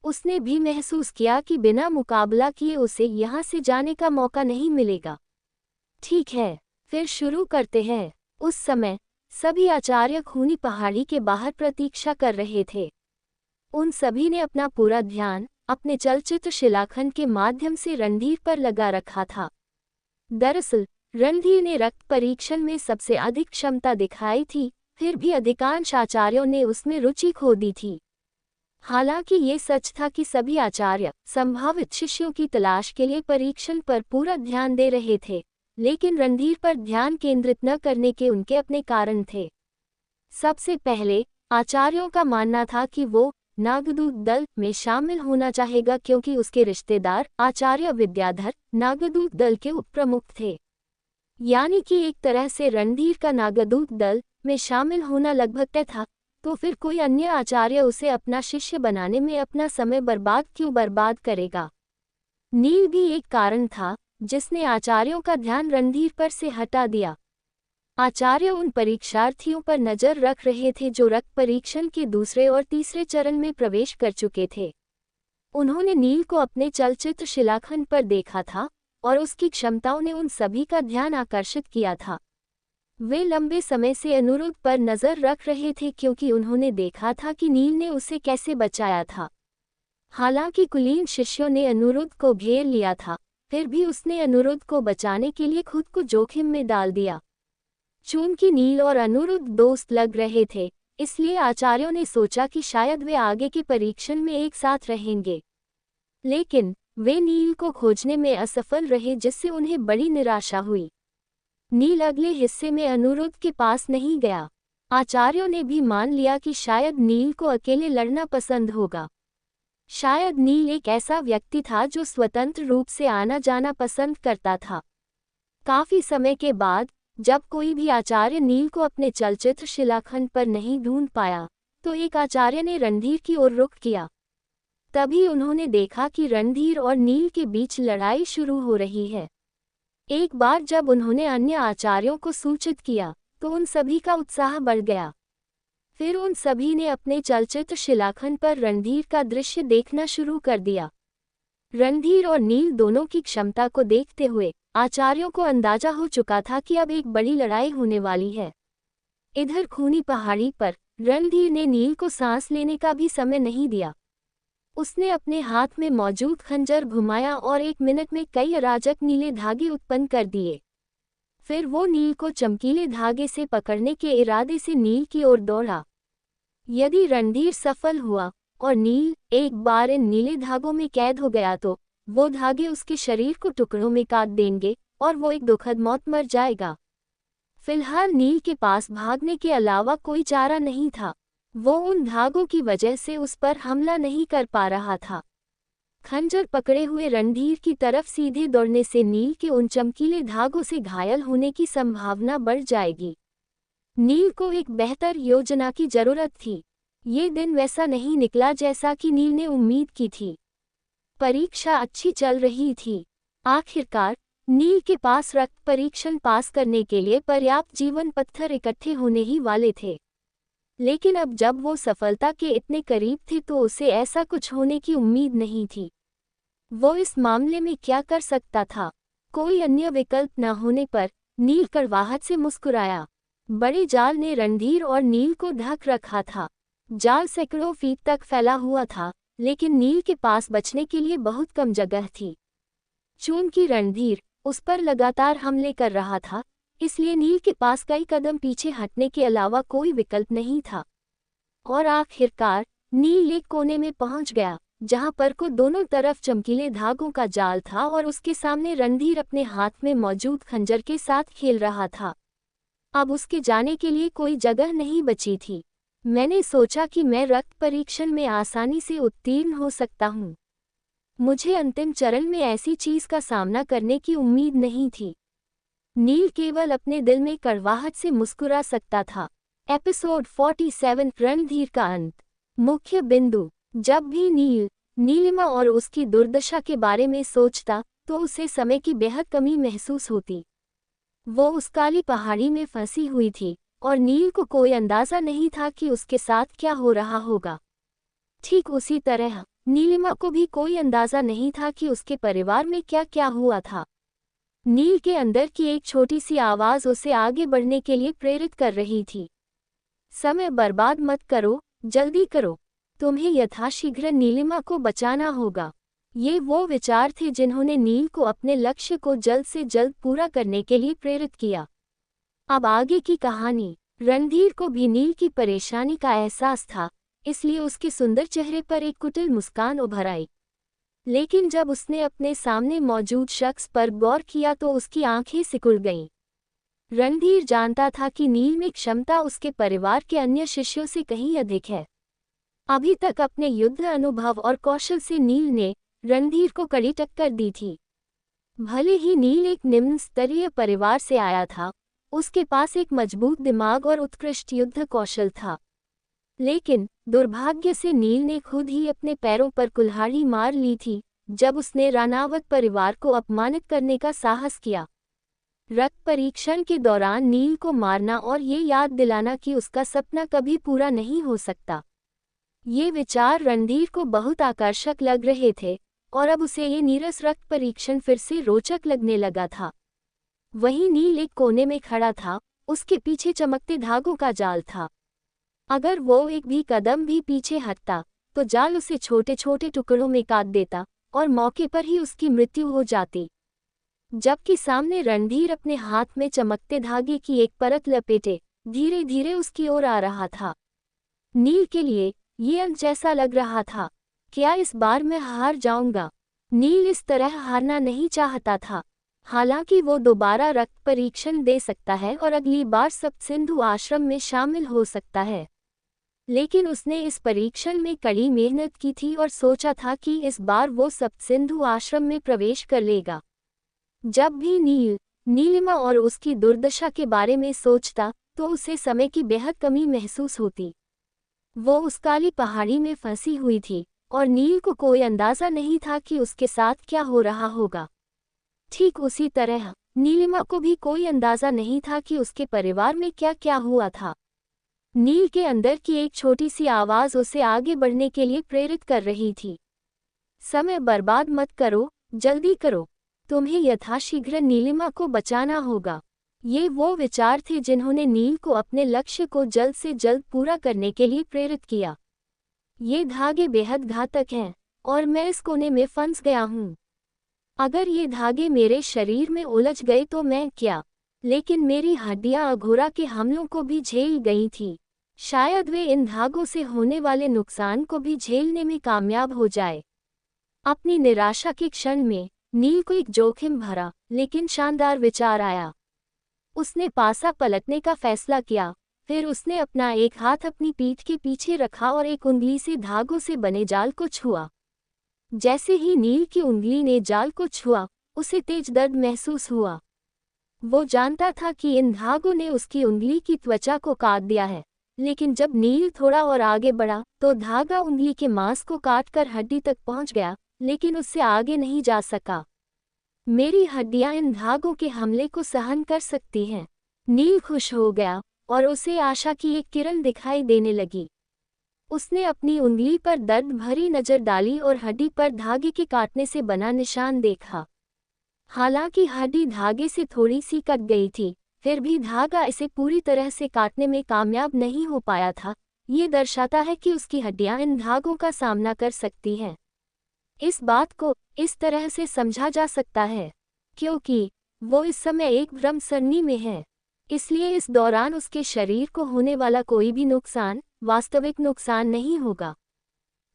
उसने भी महसूस किया कि बिना मुकाबला किए उसे यहाँ से जाने का मौका नहीं मिलेगा। ठीक है, फिर शुरू करते हैं। उस समय सभी आचार्य खूनी पहाड़ी के बाहर प्रतीक्षा कर रहे थे। उन सभी ने अपना पूरा ध्यान अपने चलचित्र शिलाखंड के माध्यम से रणधीर पर लगा रखा था। दरअसल रणधीर ने रक्त परीक्षण में सबसे अधिक क्षमता दिखाई थी, फिर भी अधिकांश आचार्यों ने उसमें रुचि खो दी थी। हालांकि ये सच था कि सभी आचार्य संभावित शिष्यों की तलाश के लिए परीक्षण पर पूरा ध्यान दे रहे थे, लेकिन रणधीर पर ध्यान केंद्रित न करने के उनके अपने कारण थे। सबसे पहले आचार्यों का मानना था कि वो नागदूत दल में शामिल होना चाहेगा, क्योंकि उसके रिश्तेदार आचार्य विद्याधर नागदूत दल के उपप्रमुख थे। यानी कि एक तरह से रणधीर का नागदूत दल में शामिल होना लगभग तय था। तो फिर कोई अन्य आचार्य उसे अपना शिष्य बनाने में अपना समय बर्बाद करेगा। नील भी एक कारण था जिसने आचार्यों का ध्यान रणधीर पर से हटा दिया। आचार्य उन परीक्षार्थियों पर नजर रख रहे थे जो रक्त परीक्षण के दूसरे और तीसरे चरण में प्रवेश कर चुके थे। उन्होंने नील को अपने चलचित्र शिलाखंड पर देखा था और उसकी क्षमताओं ने उन सभी का ध्यान आकर्षित किया था। वे लंबे समय से अनुरुद्ध पर नजर रख रहे थे, क्योंकि उन्होंने देखा था कि नील ने उसे कैसे बचाया था। हालांकि कुलीन शिष्यों ने अनुरुद्ध को घेर लिया था, फिर भी उसने अनुरुद्ध को बचाने के लिए खुद को जोखिम में डाल दिया। चूंकि नील और अनुरुद्ध दोस्त लग रहे थे, इसलिए आचार्यों ने सोचा कि शायद वे आगे के परीक्षण में एक साथ रहेंगे। लेकिन वे नील को खोजने में असफल रहे, जिससे उन्हें बड़ी निराशा हुई। नील अगले हिस्से में अनुरुद्ध के पास नहीं गया। आचार्यों ने भी मान लिया कि शायद नील को अकेले लड़ना पसंद होगा। शायद नील एक ऐसा व्यक्ति था जो स्वतंत्र रूप से आना जाना पसंद करता था। काफी समय के बाद जब कोई भी आचार्य नील को अपने चलचित्र शिलाखंड पर नहीं ढूंढ पाया, तो एक आचार्य ने रणधीर की ओर रुख किया। तभी उन्होंने देखा कि रणधीर और नील के बीच लड़ाई शुरू हो रही है। एक बार जब उन्होंने अन्य आचार्यों को सूचित किया, तो उन सभी का उत्साह बढ़ गया। फिर उन सभी ने अपने चलचित्र शिलाखंड पर रणधीर का दृश्य देखना शुरू कर दिया। रणधीर और नील दोनों की क्षमता को देखते हुए आचार्यों को अंदाजा हो चुका था कि अब एक बड़ी लड़ाई होने वाली है। इधर खूनी पहाड़ी पर रणधीर ने नील को सांस लेने का भी समय नहीं दिया। उसने अपने हाथ में मौजूद खंजर घुमाया और 1 मिनट में कई अराजक नीले धागे उत्पन्न कर दिए। फिर वो नील को चमकीले धागे से पकड़ने के इरादे से नील की ओर दौड़ा। यदि रणधीर सफल हुआ और नील एक बार इन नीले धागों में कैद हो गया, तो वो धागे उसके शरीर को टुकड़ों में काट देंगे और वो एक दुखद मौत मर जाएगा। फिलहाल नील के पास भागने के अलावा कोई चारा नहीं था। वो उन धागों की वजह से उस पर हमला नहीं कर पा रहा था। खंजर पकड़े हुए रणधीर की तरफ सीधे दौड़ने से नील के उन चमकीले धागों से घायल होने की संभावना बढ़ जाएगी। नील को एक बेहतर योजना की जरूरत थी। ये दिन वैसा नहीं निकला जैसा कि नील ने उम्मीद की थी। परीक्षा अच्छी चल रही थी। आखिरकार नील के पास रक्त परीक्षण पास करने के लिए पर्याप्त जीवन पत्थर इकट्ठे होने ही वाले थे। लेकिन अब जब वो सफलता के इतने करीब थे तो उसे ऐसा कुछ होने की उम्मीद नहीं थी। वो इस मामले में क्या कर सकता था? कोई अन्य विकल्प न होने पर नील कड़वाहट से मुस्कुराया। बड़े जाल ने रणधीर और नील को ढक रखा था। जाल सैकड़ों फीट तक फैला हुआ था, लेकिन नील के पास बचने के लिए बहुत कम जगह थी। चूंकि रणधीर उस पर लगातार हमले कर रहा था, इसलिए नील के पास कई कदम पीछे हटने के अलावा कोई विकल्प नहीं था। और आखिरकार नील एक कोने में पहुंच गया, जहां पर को दोनों तरफ चमकीले धागों का जाल था और उसके सामने रणधीर अपने हाथ में मौजूद खंजर के साथ खेल रहा था। अब उसके जाने के लिए कोई जगह नहीं बची थी। मैंने सोचा कि मैं रक्त परीक्षण में आसानी से उत्तीर्ण हो सकता हूँ। मुझे अंतिम चरण में ऐसी चीज का सामना करने की उम्मीद नहीं थी। नील केवल अपने दिल में कड़वाहट से मुस्कुरा सकता था। एपिसोड 47 रणधीर का अंत। मुख्य बिंदु। जब भी नील नीलिमा और उसकी दुर्दशा के बारे में सोचता तो उसे समय की बेहद कमी महसूस होती। वो उस काली पहाड़ी में फंसी हुई थी और नील को कोई अंदाजा नहीं था कि उसके साथ क्या हो रहा होगा। ठीक उसी तरह नीलिमा को भी कोई अंदाजा नहीं था कि उसके परिवार में क्या क्या हुआ था। नील के अंदर की एक छोटी सी आवाज उसे आगे बढ़ने के लिए प्रेरित कर रही थी। समय बर्बाद मत करो, जल्दी करो, तुम्हें यथाशीघ्र नीलिमा को बचाना होगा। ये वो विचार थे जिन्होंने नील को अपने लक्ष्य को जल्द से जल्द पूरा करने के लिए प्रेरित किया। अब आगे की कहानी। रणधीर को भी नील की परेशानी का एहसास था, इसलिए उसके सुंदर चेहरे पर एक कुटिल मुस्कान उभर आई। लेकिन जब उसने अपने सामने मौजूद शख्स पर गौर किया तो उसकी आंखें सिकुड़ गईं। रणधीर जानता था कि नील में क्षमता उसके परिवार के अन्य शिष्यों से कहीं अधिक है। अभी तक अपने युद्ध अनुभव और कौशल से नील ने रणधीर को कड़ी टक्कर दी थी। भले ही नील एक निम्न स्तरीय परिवार से आया था, उसके पास एक मजबूत दिमाग और उत्कृष्ट युद्ध कौशल था। लेकिन दुर्भाग्य से नील ने खुद ही अपने पैरों पर कुल्हाड़ी मार ली थी जब उसने रानावत परिवार को अपमानित करने का साहस किया। रक्त परीक्षण के दौरान नील को मारना और ये याद दिलाना कि उसका सपना कभी पूरा नहीं हो सकता। ये विचार रणधीर को बहुत आकर्षक लग रहे थे और अब उसे ये नीरस रक्त परीक्षण फिर से रोचक लगने लगा था। वहीं नील एक कोने में खड़ा था, उसके पीछे चमकते धागों का जाल था। अगर वो एक भी कदम भी पीछे हटता तो जाल उसे छोटे छोटे टुकड़ों में काट देता और मौके पर ही उसकी मृत्यु हो जाती। जबकि सामने रणधीर अपने हाथ में चमकते धागे की एक परत लपेटे धीरे धीरे उसकी ओर आ रहा था। नील के लिए ये अंत जैसा लग रहा था। क्या इस बार मैं हार जाऊंगा? नील इस तरह हारना नहीं चाहता था। हालांकि वो दोबारा रक्त परीक्षण दे सकता है और अगली बार सप्तसिंधु आश्रम में शामिल हो सकता है, लेकिन उसने इस परीक्षण में कड़ी मेहनत की थी और सोचा था कि इस बार वो सप्तसिंधु आश्रम में प्रवेश कर लेगा। जब भी नील नीलिमा और उसकी दुर्दशा के बारे में सोचता तो उसे समय की बेहद कमी महसूस होती। वो उस काली पहाड़ी में फंसी हुई थी और नील को कोई अंदाजा नहीं था कि उसके साथ क्या हो रहा होगा। ठीक उसी तरह नीलिमा को भी कोई अंदाजा नहीं था कि उसके परिवार में क्या क्या हुआ था। नील के अंदर की एक छोटी सी आवाज उसे आगे बढ़ने के लिए प्रेरित कर रही थी। समय बर्बाद मत करो, जल्दी करो, तुम्हें यथाशीघ्र नीलिमा को बचाना होगा। ये वो विचार थे जिन्होंने नील को अपने लक्ष्य को जल्द से जल्द पूरा करने के लिए प्रेरित किया। ये धागे बेहद घातक हैं और मैं इस कोने में फंस गया हूँ। अगर ये धागे मेरे शरीर में उलझ गए तो मैं क्या? लेकिन मेरी हड्डियां अघोरा के हमलों को भी झेल गई थी। शायद वे इन धागों से होने वाले नुकसान को भी झेलने में कामयाब हो जाए। अपनी निराशा के क्षण में नील को एक जोखिम भरा लेकिन शानदार विचार आया। उसने पासा पलटने का फैसला किया। फिर उसने अपना एक हाथ अपनी पीठ के पीछे रखा और एक उंगली से धागों से बने जाल को छुआ। जैसे ही नील की उंगली ने जाल को छुआ, उसे तेज दर्द महसूस हुआ। वो जानता था कि इन धागों ने उसकी उंगली की त्वचा को काट दिया है, लेकिन जब नील थोड़ा और आगे बढ़ा तो धागा उंगली के मांस को काटकर हड्डी तक पहुंच गया, लेकिन उससे आगे नहीं जा सका। मेरी हड्डियां इन धागों के हमले को सहन कर सकती हैं। नील खुश हो गया और उसे आशा की एक किरण दिखाई देने लगी। उसने अपनी उंगली पर दर्द भरी नजर डाली और हड्डी पर धागे के काटने से बना निशान देखा। हालांकि हड्डी धागे से थोड़ी सी कट गई थी, फिर भी धागा इसे पूरी तरह से काटने में कामयाब नहीं हो पाया था। ये दर्शाता है कि उसकी हड्डियां इन धागों का सामना कर सकती हैं। इस बात को इस तरह से समझा जा सकता है क्योंकि वो इस समय एक भ्रम सरनी में है, इसलिए इस दौरान उसके शरीर को होने वाला कोई भी नुकसान वास्तविक नुकसान नहीं होगा।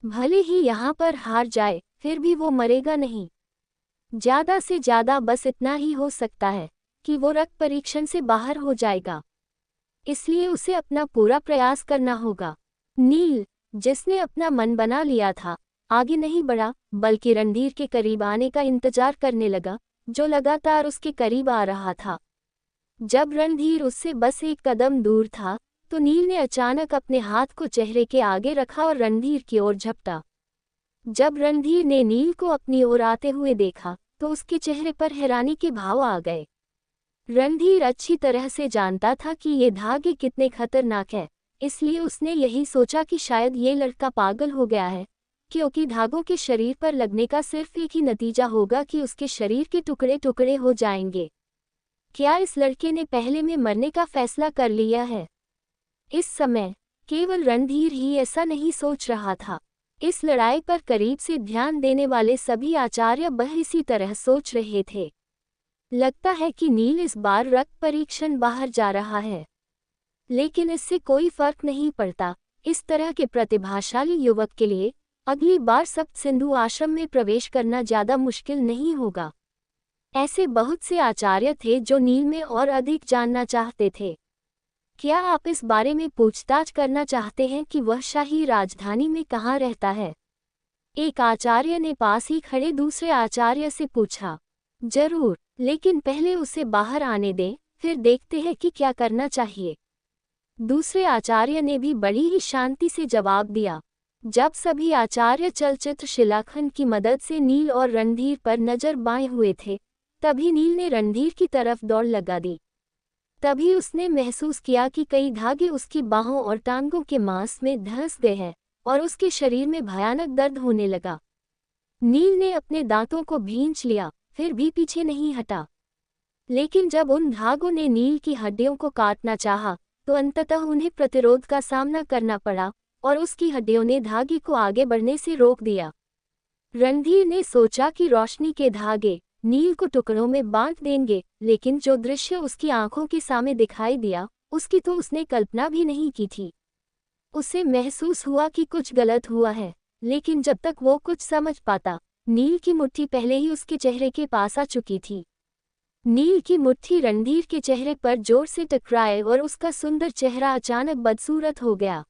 भले ही यहाँ पर हार जाए, फिर भी वो मरेगा नहीं। ज्यादा से ज्यादा बस इतना ही हो सकता है कि वो रक्त परीक्षण से बाहर हो जाएगा, इसलिए उसे अपना पूरा प्रयास करना होगा। नील, जिसने अपना मन बना लिया था, आगे नहीं बढ़ा, बल्कि रणधीर के करीब आने का इंतजार करने लगा, जो लगातार उसके करीब आ रहा था। जब रणधीर उससे बस एक कदम दूर था, तो नील ने अचानक अपने हाथ को चेहरे के आगे रखा और रणधीर की ओर झपटा। जब रणधीर ने नील को अपनी ओर आते हुए देखा, तो उसके चेहरे पर हैरानी के भाव आ गए। रणधीर अच्छी तरह से जानता था कि ये धागे कितने खतरनाक हैं, इसलिए उसने यही सोचा कि शायद ये लड़का पागल हो गया है, क्योंकि धागों के शरीर पर लगने का सिर्फ एक ही नतीजा होगा कि उसके शरीर के टुकड़े टुकड़े हो जाएंगे। क्या इस लड़के ने पहले में मरने का फैसला कर लिया है? इस समय केवल रणधीर ही ऐसा नहीं सोच रहा था। इस लड़ाई पर करीब से ध्यान देने वाले सभी आचार्य बह इसी तरह सोच रहे थे। लगता है कि नील इस बार रक्त परीक्षण बाहर जा रहा है, लेकिन इससे कोई फर्क नहीं पड़ता। इस तरह के प्रतिभाशाली युवक के लिए अगली बार सप्त सिंधु आश्रम में प्रवेश करना ज्यादा मुश्किल नहीं होगा। ऐसे बहुत से आचार्य थे जो नील में और अधिक जानना चाहते थे। क्या आप इस बारे में पूछताछ करना चाहते हैं कि वह शाही राजधानी में कहाँ रहता है? एक आचार्य ने पास ही खड़े दूसरे आचार्य से पूछा। जरूर, लेकिन पहले उसे बाहर आने दें, फिर देखते हैं कि क्या करना चाहिए। दूसरे आचार्य ने भी बड़ी ही शांति से जवाब दिया। जब सभी आचार्य चलचित्र शिलाखंड की मदद से नील और रणधीर पर नजर बाएं हुए थे, तभी नील ने रणधीर की तरफ दौड़ लगा दी। तभी उसने महसूस किया कि कई धागे उसकी बाहों और टांगों के मांस में धंस गए हैं और उसके शरीर में भयानक दर्द होने लगा। नील ने अपने दांतों को भींच लिया, फिर भी पीछे नहीं हटा। लेकिन जब उन धागों ने नील की हड्डियों को काटना चाहा, तो अंततः उन्हें प्रतिरोध का सामना करना पड़ा और उसकी हड्डियों ने धागे को आगे बढ़ने से रोक दिया। रणधीर ने सोचा कि रोशनी के धागे नील को टुकड़ों में बांट देंगे, लेकिन जो दृश्य उसकी आंखों के सामने दिखाई दिया, उसकी तो उसने कल्पना भी नहीं की थी। उसे महसूस हुआ कि कुछ गलत हुआ है, लेकिन जब तक वो कुछ समझ पाता, नील की मुट्ठी पहले ही उसके चेहरे के पास आ चुकी थी। नील की मुट्ठी रणधीर के चेहरे पर जोर से टकराए और उसका सुंदर चेहरा अचानक बदसूरत हो गया।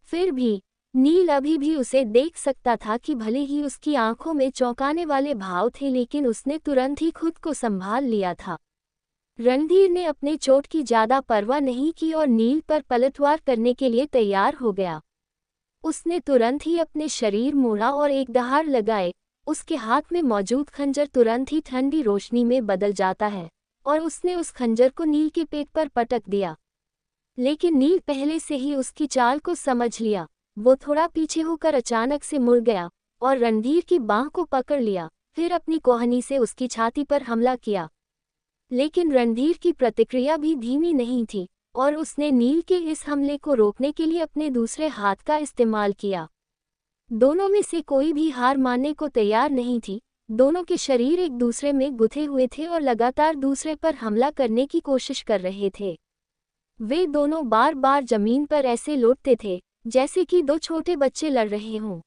फिर भी नील अभी भी उसे देख सकता था कि भले ही उसकी आंखों में चौंकाने वाले भाव थे, लेकिन उसने तुरंत ही खुद को संभाल लिया था। रणधीर ने अपने चोट की ज्यादा परवाह नहीं की और नील पर पलटवार करने के लिए तैयार हो गया। उसने तुरंत ही अपने शरीर मोड़ा और एक दहाड़ लगाए। उसके हाथ में मौजूद खंजर तुरंत ही ठंडी रोशनी में बदल जाता है और उसने उस खंजर को नील के पेट पर पटक दिया। लेकिन नील पहले से ही उसकी चाल को समझ लिया। वो थोड़ा पीछे होकर अचानक से मुड़ गया और रणधीर की बांह को पकड़ लिया, फिर अपनी कोहनी से उसकी छाती पर हमला किया। लेकिन रणधीर की प्रतिक्रिया भी धीमी नहीं थी और उसने नील के इस हमले को रोकने के लिए अपने दूसरे हाथ का इस्तेमाल किया। दोनों में से कोई भी हार मानने को तैयार नहीं थी। दोनों के शरीर एक दूसरे में गुथे हुए थे और लगातार दूसरे पर हमला करने की कोशिश कर रहे थे। वे दोनों बार बार जमीन पर ऐसे लौटते थे जैसे कि दो छोटे बच्चे लड़ रहे हों।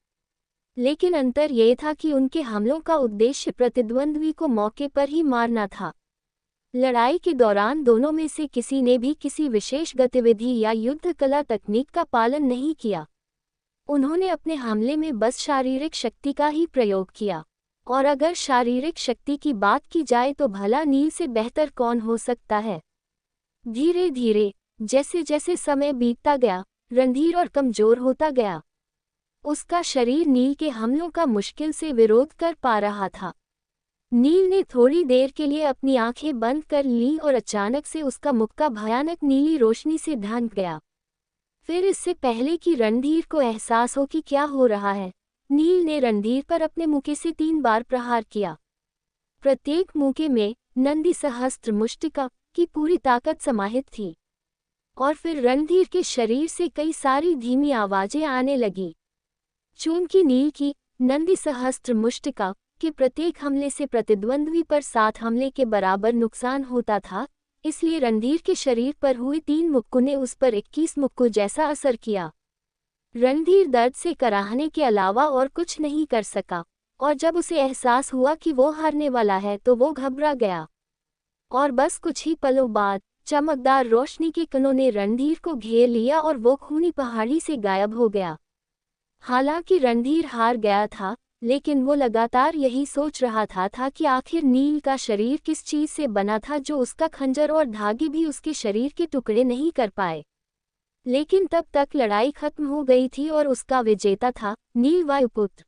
लेकिन अंतर यह था कि उनके हमलों का उद्देश्य प्रतिद्वंद्वी को मौके पर ही मारना था। लड़ाई के दौरान दोनों में से किसी ने भी किसी विशेष गतिविधि या युद्ध कला तकनीक का पालन नहीं किया। उन्होंने अपने हमले में बस शारीरिक शक्ति का ही प्रयोग किया, और अगर शारीरिक शक्ति की बात की जाए तो भला नील से बेहतर कौन हो सकता है। धीरे धीरे जैसे जैसे समय बीतता गया, रणधीर और कमजोर होता गया। उसका शरीर नील के हमलों का मुश्किल से विरोध कर पा रहा था। नील ने थोड़ी देर के लिए अपनी आंखें बंद कर ली और अचानक से उसका मुक्का भयानक नीली रोशनी से ढंक गया। फिर इससे पहले कि रणधीर को एहसास हो कि क्या हो रहा है, नील ने रणधीर पर अपने मुक्के से 3 बार प्रहार किया। प्रत्येक मुक्के में नंदी सहस्त्र मुष्टिका की पूरी ताकत समाहित थी। और फिर रणधीर के शरीर से कई सारी धीमी आवाजें आने लगी। चूंकि नील की नंदी सहस्त्र मुष्टिका के प्रत्येक हमले से प्रतिद्वंद्वी पर 7 हमले के बराबर नुकसान होता था, इसलिए रणधीर के शरीर पर हुए 3 मुक्कों ने उस पर 21 मुक्कों जैसा असर किया। रणधीर दर्द से कराहने के अलावा और कुछ नहीं कर सका, और जब उसे एहसास हुआ कि वो हारने वाला है तो वो घबरा गया। और बस कुछ ही पलों बाद चमकदार रोशनी के कणों ने रणधीर को घेर लिया और वो खूनी पहाड़ी से गायब हो गया। हालांकि रणधीर हार गया था, लेकिन वो लगातार यही सोच रहा था कि आखिर नील का शरीर किस चीज से बना था जो उसका खंजर और धागे भी उसके शरीर के टुकड़े नहीं कर पाए। लेकिन तब तक लड़ाई खत्म हो गई थी और उसका विजेता था नील वायुपुत्र।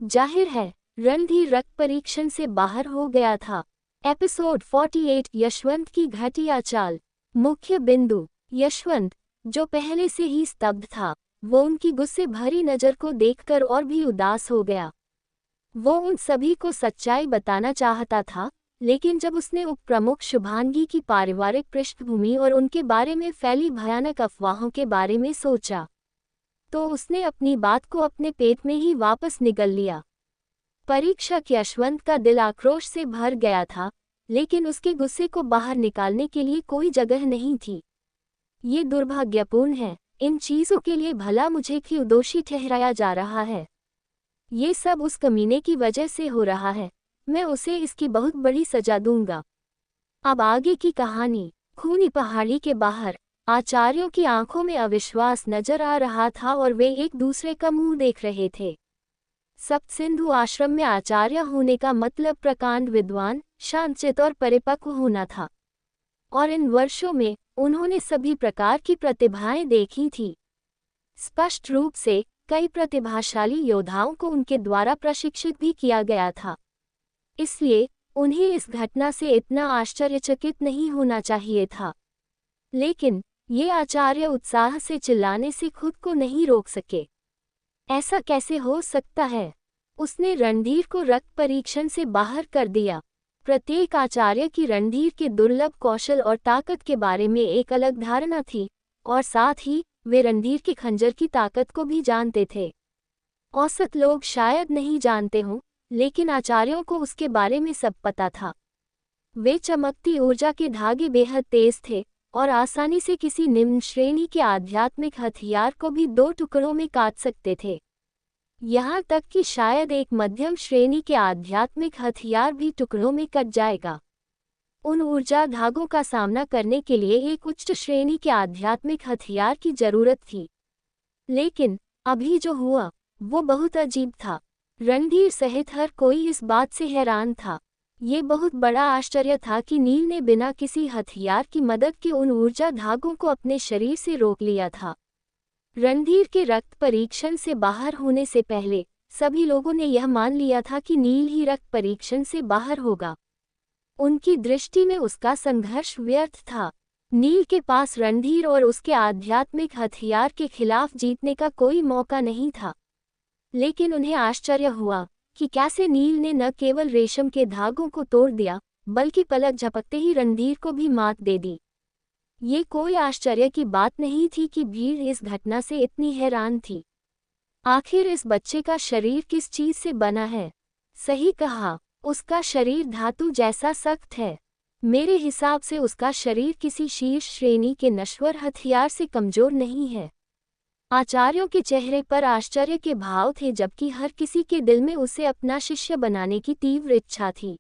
जाहिर है रणधीर रक्त परीक्षण से बाहर हो गया था। एपिसोड 48 यशवंत की घटिया चाल। मुख्य बिंदु। यशवंत, जो पहले से ही स्तब्ध था, वो उनकी गुस्से भरी नज़र को देखकर और भी उदास हो गया। वो उन सभी को सच्चाई बताना चाहता था, लेकिन जब उसने उप प्रमुख शुभांगी की पारिवारिक पृष्ठभूमि और उनके बारे में फैली भयानक अफवाहों के बारे में सोचा, तो उसने अपनी बात को अपने पेट में ही वापस निगल लिया। परीक्षक यशवंत का दिल आक्रोश से भर गया था, लेकिन उसके गुस्से को बाहर निकालने के लिए कोई जगह नहीं थी। ये दुर्भाग्यपूर्ण है। इन चीज़ों के लिए भला मुझे क्यों दोषी ठहराया जा रहा है? ये सब उस कमीने की वजह से हो रहा है। मैं उसे इसकी बहुत बड़ी सजा दूंगा। अब आगे की कहानी। खूनी पहाड़ी के बाहर आचार्यों की आंखों में अविश्वास नजर आ रहा था और वे एक दूसरे का मुंह देख रहे थे। सप्तसिंधु आश्रम में आचार्य होने का मतलब प्रकांड विद्वान, शांतचित्त और परिपक्व होना था। और इन वर्षों में उन्होंने सभी प्रकार की प्रतिभाएं देखी थी। स्पष्ट रूप से कई प्रतिभाशाली योद्धाओं को उनके द्वारा प्रशिक्षित भी किया गया था। इसलिए उन्हें इस घटना से इतना आश्चर्यचकित नहीं होना चाहिए था। लेकिन ये आचार्य उत्साह से चिल्लाने से खुद को नहीं रोक सके। ऐसा कैसे हो सकता है? उसने रणधीर को रक्त परीक्षण से बाहर कर दिया। प्रत्येक आचार्य की रणधीर के दुर्लभ कौशल और ताकत के बारे में एक अलग धारणा थी, और साथ ही वे रणधीर के खंजर की ताकत को भी जानते थे। औसत लोग शायद नहीं जानते हों, लेकिन आचार्यों को उसके बारे में सब पता था। वे चमकती ऊर्जा के धागे बेहद तेज थे और आसानी से किसी निम्न श्रेणी के आध्यात्मिक हथियार को भी 2 टुकड़ों में काट सकते थे। यहाँ तक कि शायद एक मध्यम श्रेणी के आध्यात्मिक हथियार भी टुकड़ों में कट जाएगा। उन ऊर्जा धागों का सामना करने के लिए एक उच्च श्रेणी के आध्यात्मिक हथियार की जरूरत थी। लेकिन अभी जो हुआ वो बहुत अजीब था। रणधीर सहित हर कोई इस बात से हैरान था। ये बहुत बड़ा आश्चर्य था कि नील ने बिना किसी हथियार की मदद के उन ऊर्जा धागों को अपने शरीर से रोक लिया था। रणधीर के रक्त परीक्षण से बाहर होने से पहले सभी लोगों ने यह मान लिया था कि नील ही रक्त परीक्षण से बाहर होगा। उनकी दृष्टि में उसका संघर्ष व्यर्थ था। नील के पास रणधीर और उसके आध्यात्मिक हथियार के खिलाफ जीतने का कोई मौका नहीं था। लेकिन उन्हें आश्चर्य हुआ कि कैसे नील ने न केवल रेशम के धागों को तोड़ दिया, बल्कि पलक झपकते ही रणधीर को भी मात दे दी। ये कोई आश्चर्य की बात नहीं थी कि भीड़ इस घटना से इतनी हैरान थी। आखिर इस बच्चे का शरीर किस चीज से बना है? सही कहा, उसका शरीर धातु जैसा सख्त है। मेरे हिसाब से उसका शरीर किसी शीर्ष श्रेणी के नश्वर हथियार से कमजोर नहीं है। आचार्यों के चेहरे पर आश्चर्य के भाव थे, जबकि हर किसी के दिल में उसे अपना शिष्य बनाने की तीव्र इच्छा थी।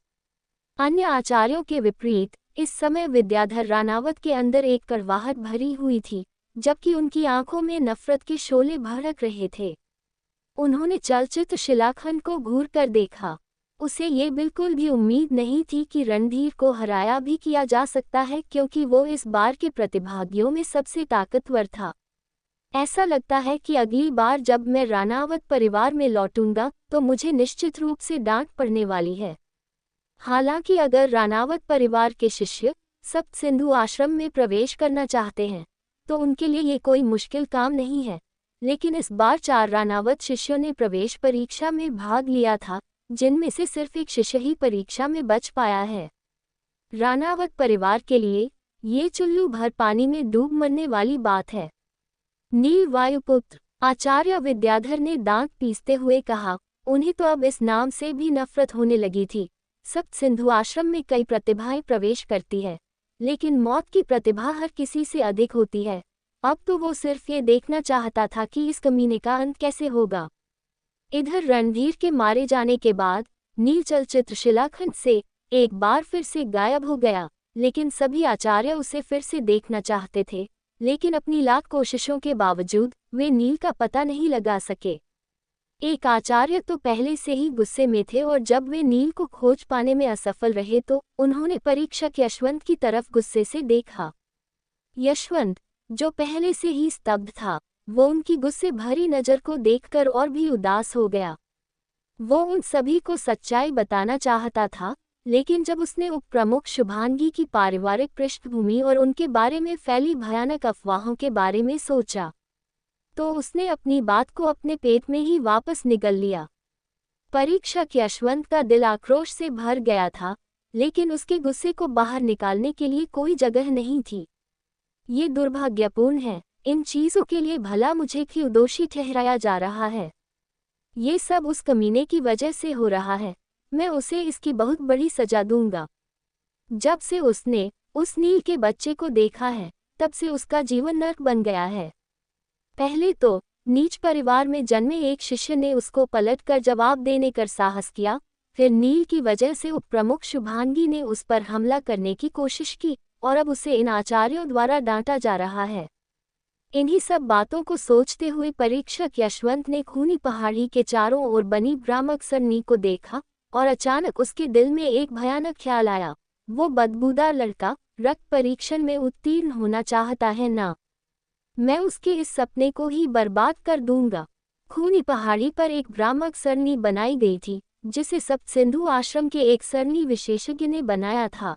अन्य आचार्यों के विपरीत इस समय विद्याधर रानावत के अंदर एक कड़वाहट भरी हुई थी, जबकि उनकी आंखों में नफरत के शोले भड़क रहे थे। उन्होंने चलचित्र शिलाखंड को घूर कर देखा। उसे ये बिल्कुल भी उम्मीद नहीं थी कि रणधीर को हराया भी किया जा सकता है, क्योंकि वो इस बार के प्रतिभागियों में सबसे ताकतवर था। ऐसा लगता है कि अगली बार जब मैं रानावत परिवार में लौटूंगा तो मुझे निश्चित रूप से डांट पड़ने वाली है। हालांकि अगर रानावत परिवार के शिष्य सप्त सिंधु आश्रम में प्रवेश करना चाहते हैं तो उनके लिए ये कोई मुश्किल काम नहीं है, लेकिन इस बार 4 रानावत शिष्यों ने प्रवेश परीक्षा में भाग लिया था, जिनमें से सिर्फ एक शिष्य ही परीक्षा में बच पाया है। रानावत परिवार के लिए ये चुल्लू भर पानी में डूब मरने वाली बात है। नील वायुपुत्र आचार्य विद्याधर ने दांत पीसते हुए कहा। उन्हें तो अब इस नाम से भी नफरत होने लगी थी। सप्त सिंधु आश्रम में कई प्रतिभाएं प्रवेश करती है, लेकिन मौत की प्रतिभा हर किसी से अधिक होती है। अब तो वो सिर्फ ये देखना चाहता था कि इस कमीने का अंत कैसे होगा। इधर रणधीर के मारे जाने के बाद नील चलचित्र शिलाखंड से एक बार फिर से गायब हो गया, लेकिन सभी आचार्य उसे फिर से देखना चाहते थे, लेकिन अपनी लाख कोशिशों के बावजूद वे नील का पता नहीं लगा सके। एक आचार्य तो पहले से ही गुस्से में थे और जब वे नील को खोज पाने में असफल रहे तो उन्होंने परीक्षक यशवंत की तरफ गुस्से से देखा। यशवंत, जो पहले से ही स्तब्ध था, वो उनकी गुस्से भरी नज़र को देखकर और भी उदास हो गया। वो उन सभी को सच्चाई बताना चाहता था, लेकिन जब उसने उप प्रमुख शुभांगी की पारिवारिक पृष्ठभूमि और उनके बारे में फैली भयानक अफवाहों के बारे में सोचा, तो उसने अपनी बात को अपने पेट में ही वापस निगल लिया। परीक्षक यशवंत का दिल आक्रोश से भर गया था, लेकिन उसके गुस्से को बाहर निकालने के लिए कोई जगह नहीं थी। ये दुर्भाग्यपूर्ण है। इन चीज़ों के लिए भला मुझे क्यों दोषी ठहराया जा रहा है? ये सब उस कमीने की वजह से हो रहा है। मैं उसे इसकी बहुत बड़ी सजा दूंगा। जब से उसने उस नील के बच्चे को देखा है, तब से उसका जीवन नर्क बन गया है। पहले तो नीच परिवार में जन्मे एक शिष्य ने उसको पलटकर जवाब देने का साहस किया, फिर नील की वजह से उपप्रमुख शुभांगी ने उस पर हमला करने की कोशिश की और अब उसे इन आचार्यों द्वारा डांटा जा रहा है। इन्हीं सब बातों को सोचते हुए परीक्षक यशवंत ने खूनी पहाड़ी के चारों ओर बनी भ्रामक सरनी को देखा और अचानक उसके दिल में एक भयानक ख्याल आया। वो बदबूदार लड़का रक्त परीक्षण में उत्तीर्ण होना चाहता है ना? मैं उसके इस सपने को ही बर्बाद कर दूंगा। खूनी पहाड़ी पर एक भ्रामक सरनी बनाई गई थी, जिसे सप्त सिंधु आश्रम के एक सरनी विशेषज्ञ ने बनाया था।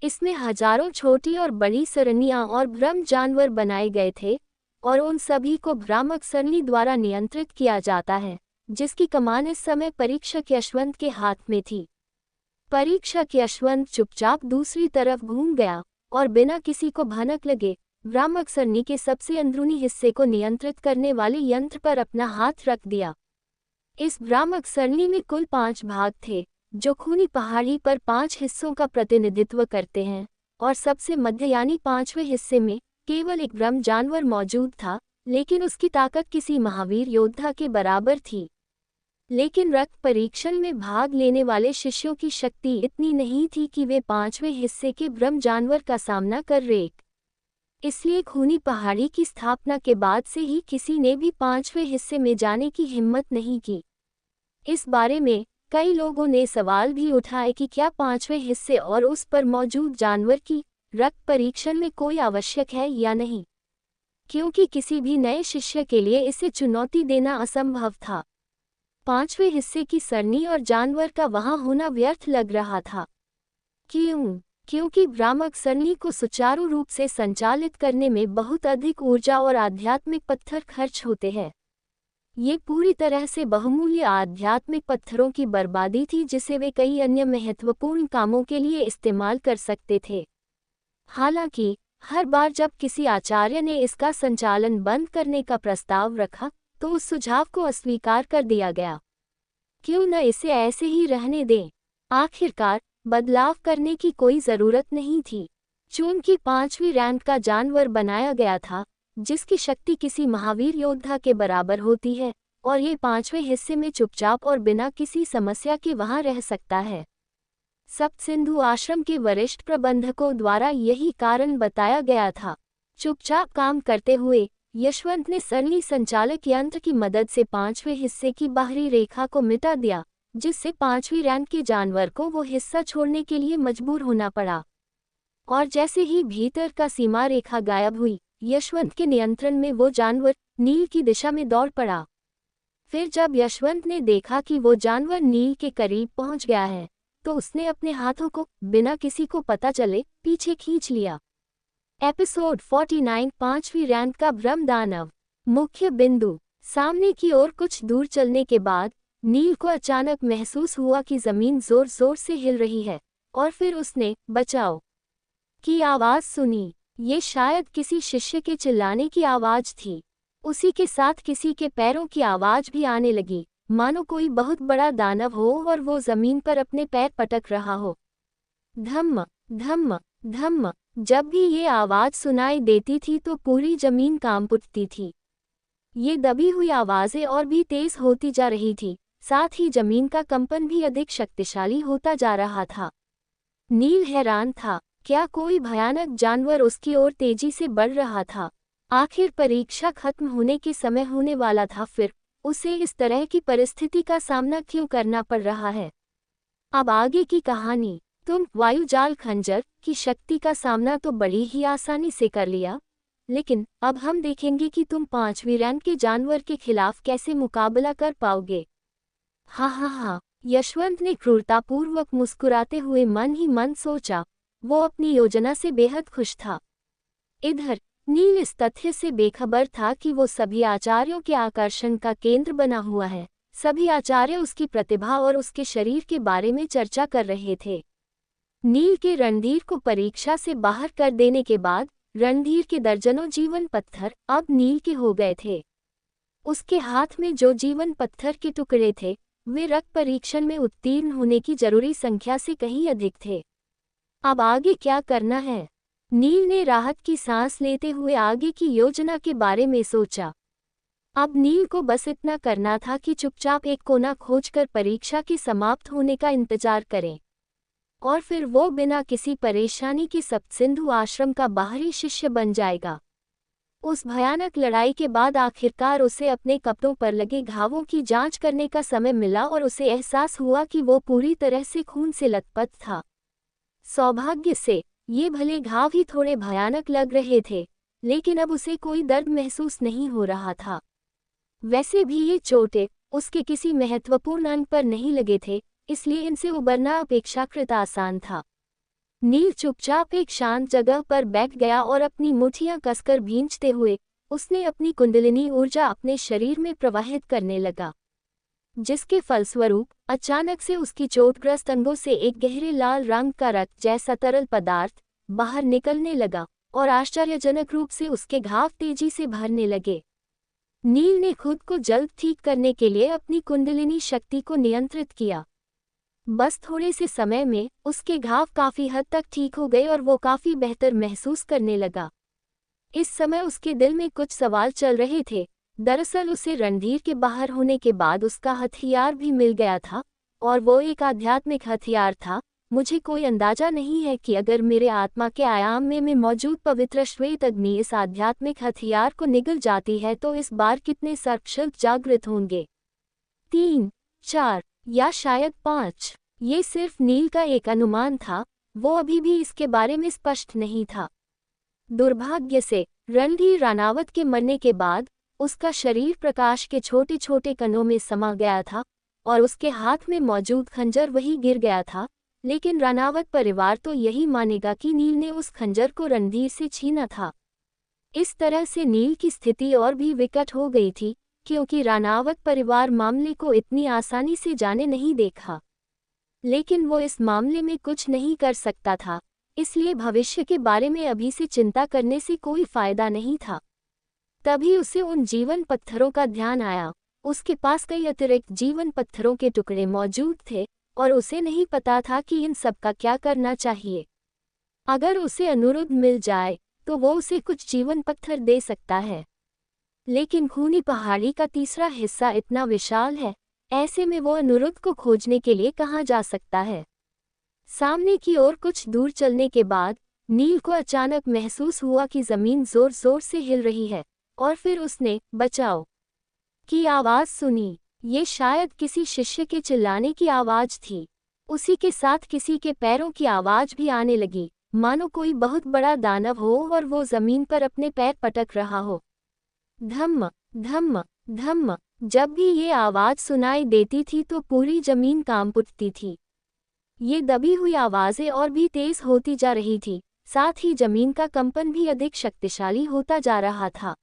इसमें हजारों छोटी और बड़ी सरनियां और भ्रम जानवर बनाए गए थे और उन सभी को भ्रामक सरनी द्वारा नियंत्रित किया जाता है, जिसकी कमान इस समय परीक्षक यशवंत के हाथ में थी। परीक्षक यशवंत चुपचाप दूसरी तरफ घूम गया और बिना किसी को भनक लगे भ्रामक सरनी के सबसे अंदरूनी हिस्से को नियंत्रित करने वाले यंत्र पर अपना हाथ रख दिया। इस भ्रामक सरनी में कुल 5 भाग थे, जो खूनी पहाड़ी पर 5 हिस्सों का प्रतिनिधित्व करते हैं, और सबसे मध्य यानी 5वें हिस्से में केवल एक भ्रम जानवर मौजूद था, लेकिन उसकी ताकत किसी महावीर योद्धा के बराबर थी। लेकिन रक्त परीक्षण में भाग लेने वाले शिष्यों की शक्ति इतनी नहीं थी कि वे 5वें हिस्से के भ्रम जानवर का सामना कर रेक। इसलिए खूनी पहाड़ी की स्थापना के बाद से ही किसी ने भी 5वें हिस्से में जाने की हिम्मत नहीं की। इस बारे में कई लोगों ने सवाल भी उठाए कि क्या 5वें हिस्से और उस पर मौजूद जानवर की रक्त परीक्षण में कोई आवश्यक है या नहीं, क्योंकि किसी भी नए शिष्य के लिए इसे चुनौती देना असंभव था। 5वें हिस्से की सरनी और जानवर का वहां होना व्यर्थ लग रहा था। क्योंकि भ्रामक सरनी को सुचारू रूप से संचालित करने में बहुत अधिक ऊर्जा और आध्यात्मिक पत्थर खर्च होते हैं। ये पूरी तरह से बहुमूल्य आध्यात्मिक पत्थरों की बर्बादी थी, जिसे वे कई अन्य महत्वपूर्ण कामों के लिए इस्तेमाल कर सकते थे। हालांकि हर बार जब किसी आचार्य ने इसका संचालन बंद करने का प्रस्ताव रखा तो उस सुझाव को अस्वीकार कर दिया गया। क्यों न इसे ऐसे ही रहने दें? आखिरकार बदलाव करने की कोई ज़रूरत नहीं थी। चूंकि 5वीं रैंक का जानवर बनाया गया था, जिसकी शक्ति किसी महावीर योद्धा के बराबर होती है, और ये 5वें हिस्से में चुपचाप और बिना किसी समस्या के वहां रह सकता है। सप्त सिंधु आश्रम के वरिष्ठ प्रबंधकों द्वारा यही कारण बताया गया था। चुपचाप काम करते हुए यशवंत ने सरली संचालक यंत्र की मदद से 5वें हिस्से की बाहरी रेखा को मिटा दिया, जिससे 5वीं रैंक के जानवर को वो हिस्सा छोड़ने के लिए मजबूर होना पड़ा। और जैसे ही भीतर का सीमा रेखा गायब हुई, यशवंत के नियंत्रण में वो जानवर नील की दिशा में दौड़ पड़ा। फिर जब यशवंत ने देखा कि वो जानवर नील के करीब पहुंच गया है, तो उसने अपने हाथों को बिना किसी को पता चले पीछे खींच लिया। एपिसोड 49 5वीं रैंक का ब्रह्म दानव। मुख्य बिंदु। सामने की ओर कुछ दूर चलने के बाद नील को अचानक महसूस हुआ कि जमीन जोर जोर से हिल रही है, और फिर उसने बचाओ की आवाज सुनी। ये शायद किसी शिष्य के चिल्लाने की आवाज थी। उसी के साथ किसी के पैरों की आवाज भी आने लगी, मानो कोई बहुत बड़ा दानव हो और वो जमीन पर अपने पैर पटक रहा हो। धम्म धम्म धम्म। जब भी ये आवाज सुनाई देती थी तो पूरी जमीन कांप उठती थी। ये दबी हुई आवाजें और भी तेज होती जा रही थी, साथ ही जमीन का कंपन भी अधिक शक्तिशाली होता जा रहा था। नील हैरान था, क्या कोई भयानक जानवर उसकी ओर तेजी से बढ़ रहा था? आखिर परीक्षा खत्म होने के समय होने वाला था, फिर उसे इस तरह की परिस्थिति का सामना क्यों करना पड़ रहा है? अब आगे की कहानी। तुम वायुजाल खंजर की शक्ति का सामना तो बड़ी ही आसानी से कर लिया, लेकिन अब हम देखेंगे कि तुम 5वीं रैंक के जानवर के खिलाफ कैसे मुकाबला कर पाओगे। हाँ हाँ हाँ, यशवंत ने क्रूरतापूर्वक मुस्कुराते हुए मन ही मन सोचा। वो अपनी योजना से बेहद खुश था। इधर नील इस तथ्य से बेखबर था कि वो सभी आचार्यों के आकर्षण का केंद्र बना हुआ है। सभी आचार्य उसकी प्रतिभा और उसके शरीर के बारे में चर्चा कर रहे थे। नील के रणधीर को परीक्षा से बाहर कर देने के बाद रणधीर के दर्जनों जीवन पत्थर अब नील के हो गए थे। उसके हाथ में जो जीवन पत्थर के टुकड़े थे, वे रक्त परीक्षण में उत्तीर्ण होने की जरूरी संख्या से कहीं अधिक थे। अब आगे क्या करना है? नील ने राहत की सांस लेते हुए आगे की योजना के बारे में सोचा। अब नील को बस इतना करना था कि चुपचाप एक कोना खोजकर परीक्षा के समाप्त होने का इंतजार करें, और फिर वो बिना किसी परेशानी के सप्तसिंधु आश्रम का बाहरी शिष्य बन जाएगा। उस भयानक लड़ाई के बाद आखिरकार उसे अपने कपड़ों पर लगे घावों की जांच करने का समय मिला और उसे एहसास हुआ कि वो पूरी तरह से खून से लथपथ था। सौभाग्य से ये भले घाव ही थोड़े भयानक लग रहे थे, लेकिन अब उसे कोई दर्द महसूस नहीं हो रहा था। वैसे भी ये चोटें उसके किसी महत्वपूर्ण अंग पर नहीं लगे थे, इसलिए इनसे उबरना अपेक्षाकृत आसान था। नील चुपचाप एक शांत जगह पर बैठ गया और अपनी मुट्ठियां कसकर भींचते हुए उसने अपनी कुंडलिनी ऊर्जा अपने शरीर में प्रवाहित करने लगा, जिसके फलस्वरूप अचानक से उसकी चोटग्रस्त अंगों से एक गहरे लाल रंग का रक्त जैसा तरल पदार्थ बाहर निकलने लगा और आश्चर्यजनक रूप से उसके घाव तेजी से भरने लगे। नील ने खुद को जल्द ठीक करने के लिए अपनी कुंडलिनी शक्ति को नियंत्रित किया। बस थोड़े से समय में उसके घाव काफी हद तक ठीक हो गए और वो काफी बेहतर महसूस करने लगा। इस समय उसके दिल में कुछ सवाल चल रहे थे। दरअसल उसे रणधीर के बाहर होने के बाद उसका हथियार भी मिल गया था, और वो एक आध्यात्मिक हथियार था। मुझे कोई अंदाजा नहीं है कि अगर मेरे आत्मा के आयाम में मौजूद पवित्र श्वेत अग्नि इस आध्यात्मिक हथियार को निगल जाती है तो इस बार कितने सर्पशल्प जागृत होंगे। 3, 4 या शायद 5। ये सिर्फ नील का एक अनुमान था, वो अभी भी इसके बारे में स्पष्ट नहीं था। दुर्भाग्य से रणधीर रानावत के मरने के बाद उसका शरीर प्रकाश के छोटे छोटे कणों में समा गया था और उसके हाथ में मौजूद खंजर वही गिर गया था। लेकिन रानावत परिवार तो यही मानेगा कि नील ने उस खंजर को रणधीर से छीना था। इस तरह से नील की स्थिति और भी विकट हो गई थी, क्योंकि रानावत परिवार मामले को इतनी आसानी से जाने नहीं देखा। लेकिन वो इस मामले में कुछ नहीं कर सकता था, इसलिए भविष्य के बारे में अभी से चिंता करने से कोई फायदा नहीं था। तभी उसे उन जीवन पत्थरों का ध्यान आया। उसके पास कई अतिरिक्त जीवन पत्थरों के टुकड़े मौजूद थे और उसे नहीं पता था कि इन सब का क्या करना चाहिए। अगर उसे अनुरुद्ध मिल जाए तो वो उसे कुछ जीवन पत्थर दे सकता है, लेकिन खूनी पहाड़ी का तीसरा हिस्सा इतना विशाल है, ऐसे में वो अनुरुद्ध को खोजने के लिए कहाँ जा सकता है। सामने की ओर कुछ दूर चलने के बाद नील को अचानक महसूस हुआ कि जमीन जोर जोर से हिल रही है, और फिर उसने बचाओ की आवाज सुनी। ये शायद किसी शिष्य के चिल्लाने की आवाज थी। उसी के साथ किसी के पैरों की आवाज भी आने लगी, मानो कोई बहुत बड़ा दानव हो और वो जमीन पर अपने पैर पटक रहा हो। धम्म धम्म धम्म। जब भी ये आवाज सुनाई देती थी तो पूरी जमीन कांप उठती थी। ये दबी हुई आवाजें और भी तेज होती जा रही थी, साथ ही जमीन का कंपन भी अधिक शक्तिशाली होता जा रहा था।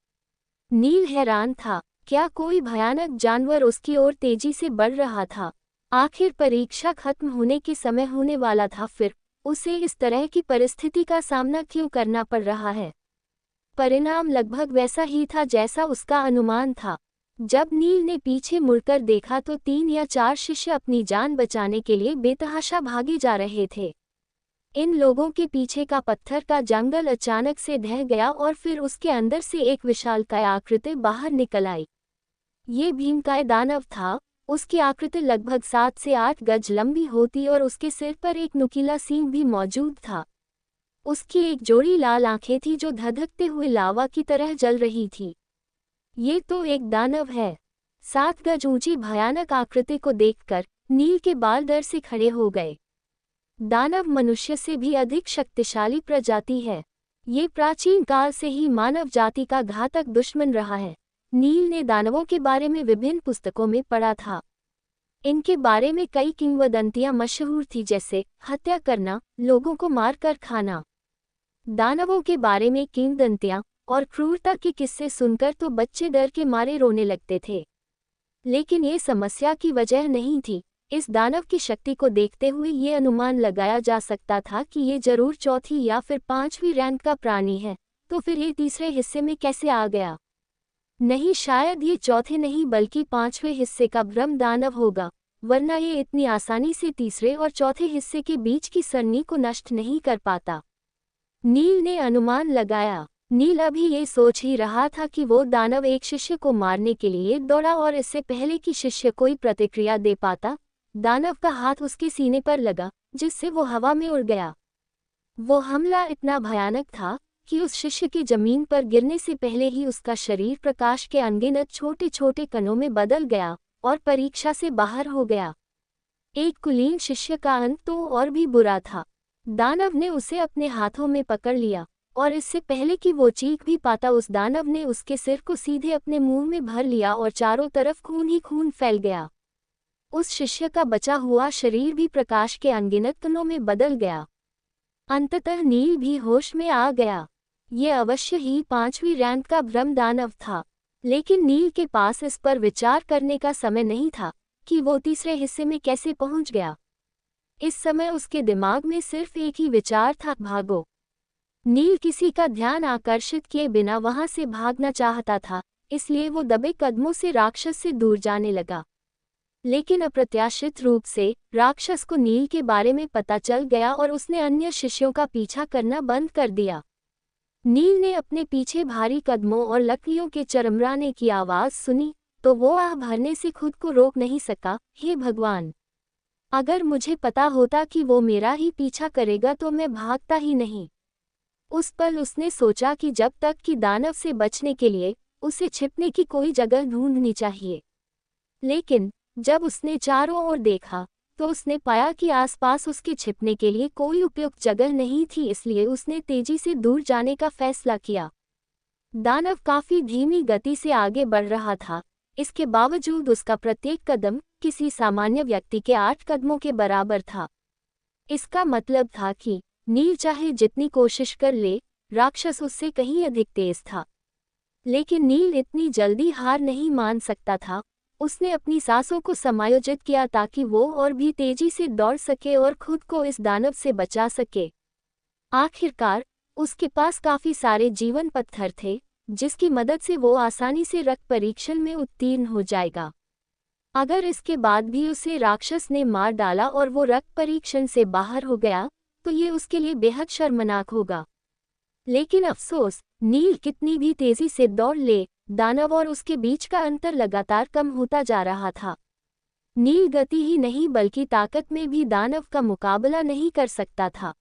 नील हैरान था, क्या कोई भयानक जानवर उसकी ओर तेजी से बढ़ रहा था? आखिर परीक्षा खत्म होने के समय होने वाला था, फिर उसे इस तरह की परिस्थिति का सामना क्यों करना पड़ रहा है? परिणाम लगभग वैसा ही था जैसा उसका अनुमान था। जब नील ने पीछे मुड़कर देखा तो 3 या 4 शिष्य अपनी जान बचाने के लिए बेतहाशा भागे जा रहे थे। इन लोगों के पीछे का पत्थर का जंगल अचानक से ढह गया और फिर उसके अंदर से एक विशालकाय आकृति बाहर निकल आई। ये भीमकाय दानव था। उसकी आकृति लगभग 7 से 8 गज लंबी होती और उसके सिर पर एक नुकीला सींग भी मौजूद था। उसकी एक जोड़ी लाल आंखें थी जो धधकते हुए लावा की तरह जल रही थी। ये तो एक दानव है। 7 गज ऊंची भयानक आकृति को देखकर नील के बाल डर से खड़े हो गए। दानव मनुष्य से भी अधिक शक्तिशाली प्रजाति है। ये प्राचीन काल से ही मानव जाति का घातक दुश्मन रहा है। नील ने दानवों के बारे में विभिन्न पुस्तकों में पढ़ा था। इनके बारे में कई किंवदंतियां मशहूर थी, जैसे हत्या करना, लोगों को मारकर खाना। दानवों के बारे में किंवदंतियां और क्रूरता के किस्से सुनकर तो बच्चे डर के मारे रोने लगते थे। लेकिन ये समस्या की वजह नहीं थी। इस दानव की शक्ति को देखते हुए ये अनुमान लगाया जा सकता था कि ये जरूर चौथी या फिर 5वीं रैंक का प्राणी है। तो फिर ये तीसरे हिस्से में कैसे आ गया? नहीं, शायद ये चौथे नहीं बल्कि 5वें हिस्से का ब्रह्म दानव होगा, वरना ये इतनी आसानी से तीसरे और चौथे हिस्से के बीच की सरनी को नष्ट नहीं कर पाता। नील ने अनुमान लगाया। नील अभी ये सोच ही रहा था कि वो दानव एक शिष्य को मारने के लिए दौड़ा और इससे पहले कि शिष्य कोई प्रतिक्रिया दे पाता, दानव का हाथ उसके सीने पर लगा, जिससे वो हवा में उड़ गया। वो हमला इतना भयानक था कि उस शिष्य के जमीन पर गिरने से पहले ही उसका शरीर प्रकाश के अनगिनत छोटे छोटे कणों में बदल गया और परीक्षा से बाहर हो गया। एक कुलीन शिष्य का अंत तो और भी बुरा था। दानव ने उसे अपने हाथों में पकड़ लिया और इससे पहले कि वो चीख भी पाता, उस दानव ने उसके सिर को सीधे अपने मुंह में भर लिया और चारों तरफ खून ही खून फैल गया। उस शिष्य का बचा हुआ शरीर भी प्रकाश के अनगिनत कणों में बदल गया। अंततः नील भी होश में आ गया। ये अवश्य ही 5वीं रैंक का ब्रह्म दानव था, लेकिन नील के पास इस पर विचार करने का समय नहीं था कि वो तीसरे हिस्से में कैसे पहुंच गया। इस समय उसके दिमाग में सिर्फ एक ही विचार था, भागो। नील किसी का ध्यान आकर्षित किए बिना वहां से भागना चाहता था, इसलिए वो दबे कदमों से राक्षस से दूर जाने लगा। लेकिन अप्रत्याशित रूप से राक्षस को नील के बारे में पता चल गया और उसने अन्य शिष्यों का पीछा करना बंद कर दिया। नील ने अपने पीछे भारी कदमों और लकड़ियों के चरमराने की आवाज सुनी तो वो आह भरने से खुद को रोक नहीं सका। हे भगवान, अगर मुझे पता होता कि वो मेरा ही पीछा करेगा तो मैं भागता ही नहीं। उस पल उसने सोचा कि जब तक कि दानव से बचने के लिए उसे छिपने की कोई जगह ढूंढनी चाहिए। लेकिन जब उसने चारों ओर देखा तो उसने पाया कि आसपास उसके छिपने के लिए कोई उपयुक्त जगह नहीं थी, इसलिए उसने तेजी से दूर जाने का फैसला किया। दानव काफी धीमी गति से आगे बढ़ रहा था, इसके बावजूद उसका प्रत्येक कदम किसी सामान्य व्यक्ति के 8 कदमों के बराबर था। इसका मतलब था कि नील चाहे जितनी कोशिश कर ले, राक्षस उससे कहीं अधिक तेज था। लेकिन नील इतनी जल्दी हार नहीं मान सकता था। उसने अपनी सांसों को समायोजित किया ताकि वो और भी तेजी से दौड़ सके और खुद को इस दानव से बचा सके। आखिरकार उसके पास काफी सारे जीवन पत्थर थे, जिसकी मदद से वो आसानी से रक्त परीक्षण में उत्तीर्ण हो जाएगा। अगर इसके बाद भी उसे राक्षस ने मार डाला और वो रक्त परीक्षण से बाहर हो गया तो ये उसके लिए बेहद शर्मनाक होगा। लेकिन अफसोस, नील कितनी भी तेजी से दौड़ ले, दानव और उसके बीच का अंतर लगातार कम होता जा रहा था। नील गति ही नहीं बल्कि ताकत में भी दानव का मुकाबला नहीं कर सकता था।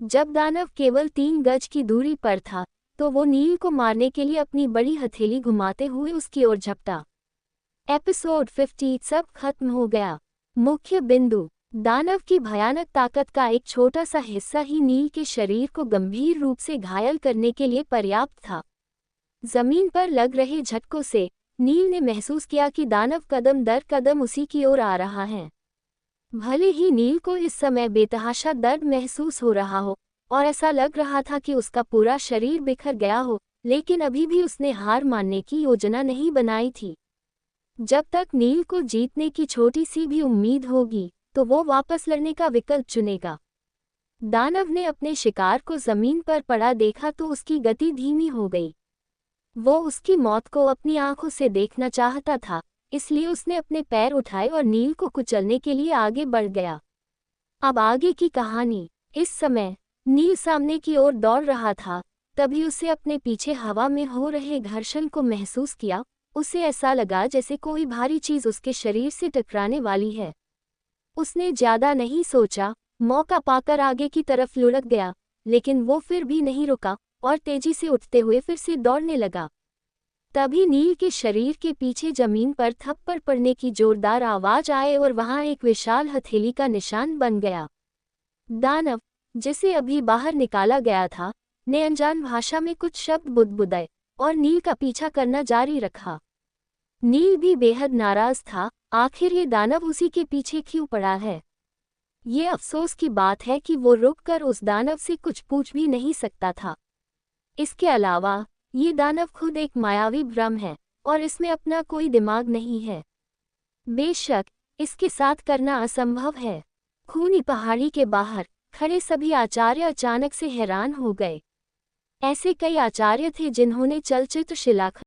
जब दानव केवल 3 गज की दूरी पर था तो वो नील को मारने के लिए अपनी बड़ी हथेली घुमाते हुए उसकी ओर झपटा। एपिसोड 50 सब खत्म हो गया। मुख्य बिंदु, दानव की भयानक ताकत का एक छोटा सा हिस्सा ही नील के शरीर को गंभीर रूप से घायल करने के लिए पर्याप्त था। जमीन पर लग रहे झटकों से नील ने महसूस किया कि दानव कदम दर कदम उसी की ओर आ रहा है। भले ही नील को इस समय बेतहाशा दर्द महसूस हो रहा हो और ऐसा लग रहा था कि उसका पूरा शरीर बिखर गया हो, लेकिन अभी भी उसने हार मानने की योजना नहीं बनाई थी। जब तक नील को जीतने की छोटी सी भी उम्मीद होगी तो वो वापस लड़ने का विकल्प चुनेगा। दानव ने अपने शिकार को जमीन पर पड़ा देखा तो उसकी गति धीमी हो गई। वो उसकी मौत को अपनी आंखों से देखना चाहता था, इसलिए उसने अपने पैर उठाए और नील को कुचलने के लिए आगे बढ़ गया। अब आगे की कहानी। इस समय नील सामने की ओर दौड़ रहा था, तभी उसे अपने पीछे हवा में हो रहे घर्षण को महसूस किया। उसे ऐसा लगा जैसे कोई भारी चीज उसके शरीर से टकराने वाली है। उसने ज्यादा नहीं सोचा, मौका पाकर आगे की तरफ लुढ़क गया, लेकिन वो फिर भी नहीं रुका और तेजी से उठते हुए फिर से दौड़ने लगा। तभी नील के शरीर के पीछे जमीन पर थप्पड़ पड़ने की जोरदार आवाज आए और वहां एक विशाल हथेली का निशान बन गया। दानव, जिसे अभी बाहर निकाला गया था, ने अनजान भाषा में कुछ शब्द बुदबुदाए और नील का पीछा करना जारी रखा। नील भी बेहद नाराज था, आखिर ये दानव उसी के पीछे क्यों पड़ा है। ये अफसोस की बात है कि वो रुककर उस दानव से कुछ पूछ भी नहीं सकता था। इसके अलावा ये दानव खुद एक मायावी भ्रम है और इसमें अपना कोई दिमाग नहीं है। बेशक इसके साथ करना असंभव है। खूनी पहाड़ी के बाहर खड़े सभी आचार्य अचानक से हैरान हो गए। ऐसे कई आचार्य थे जिन्होंने चलचित्र शिलाखंड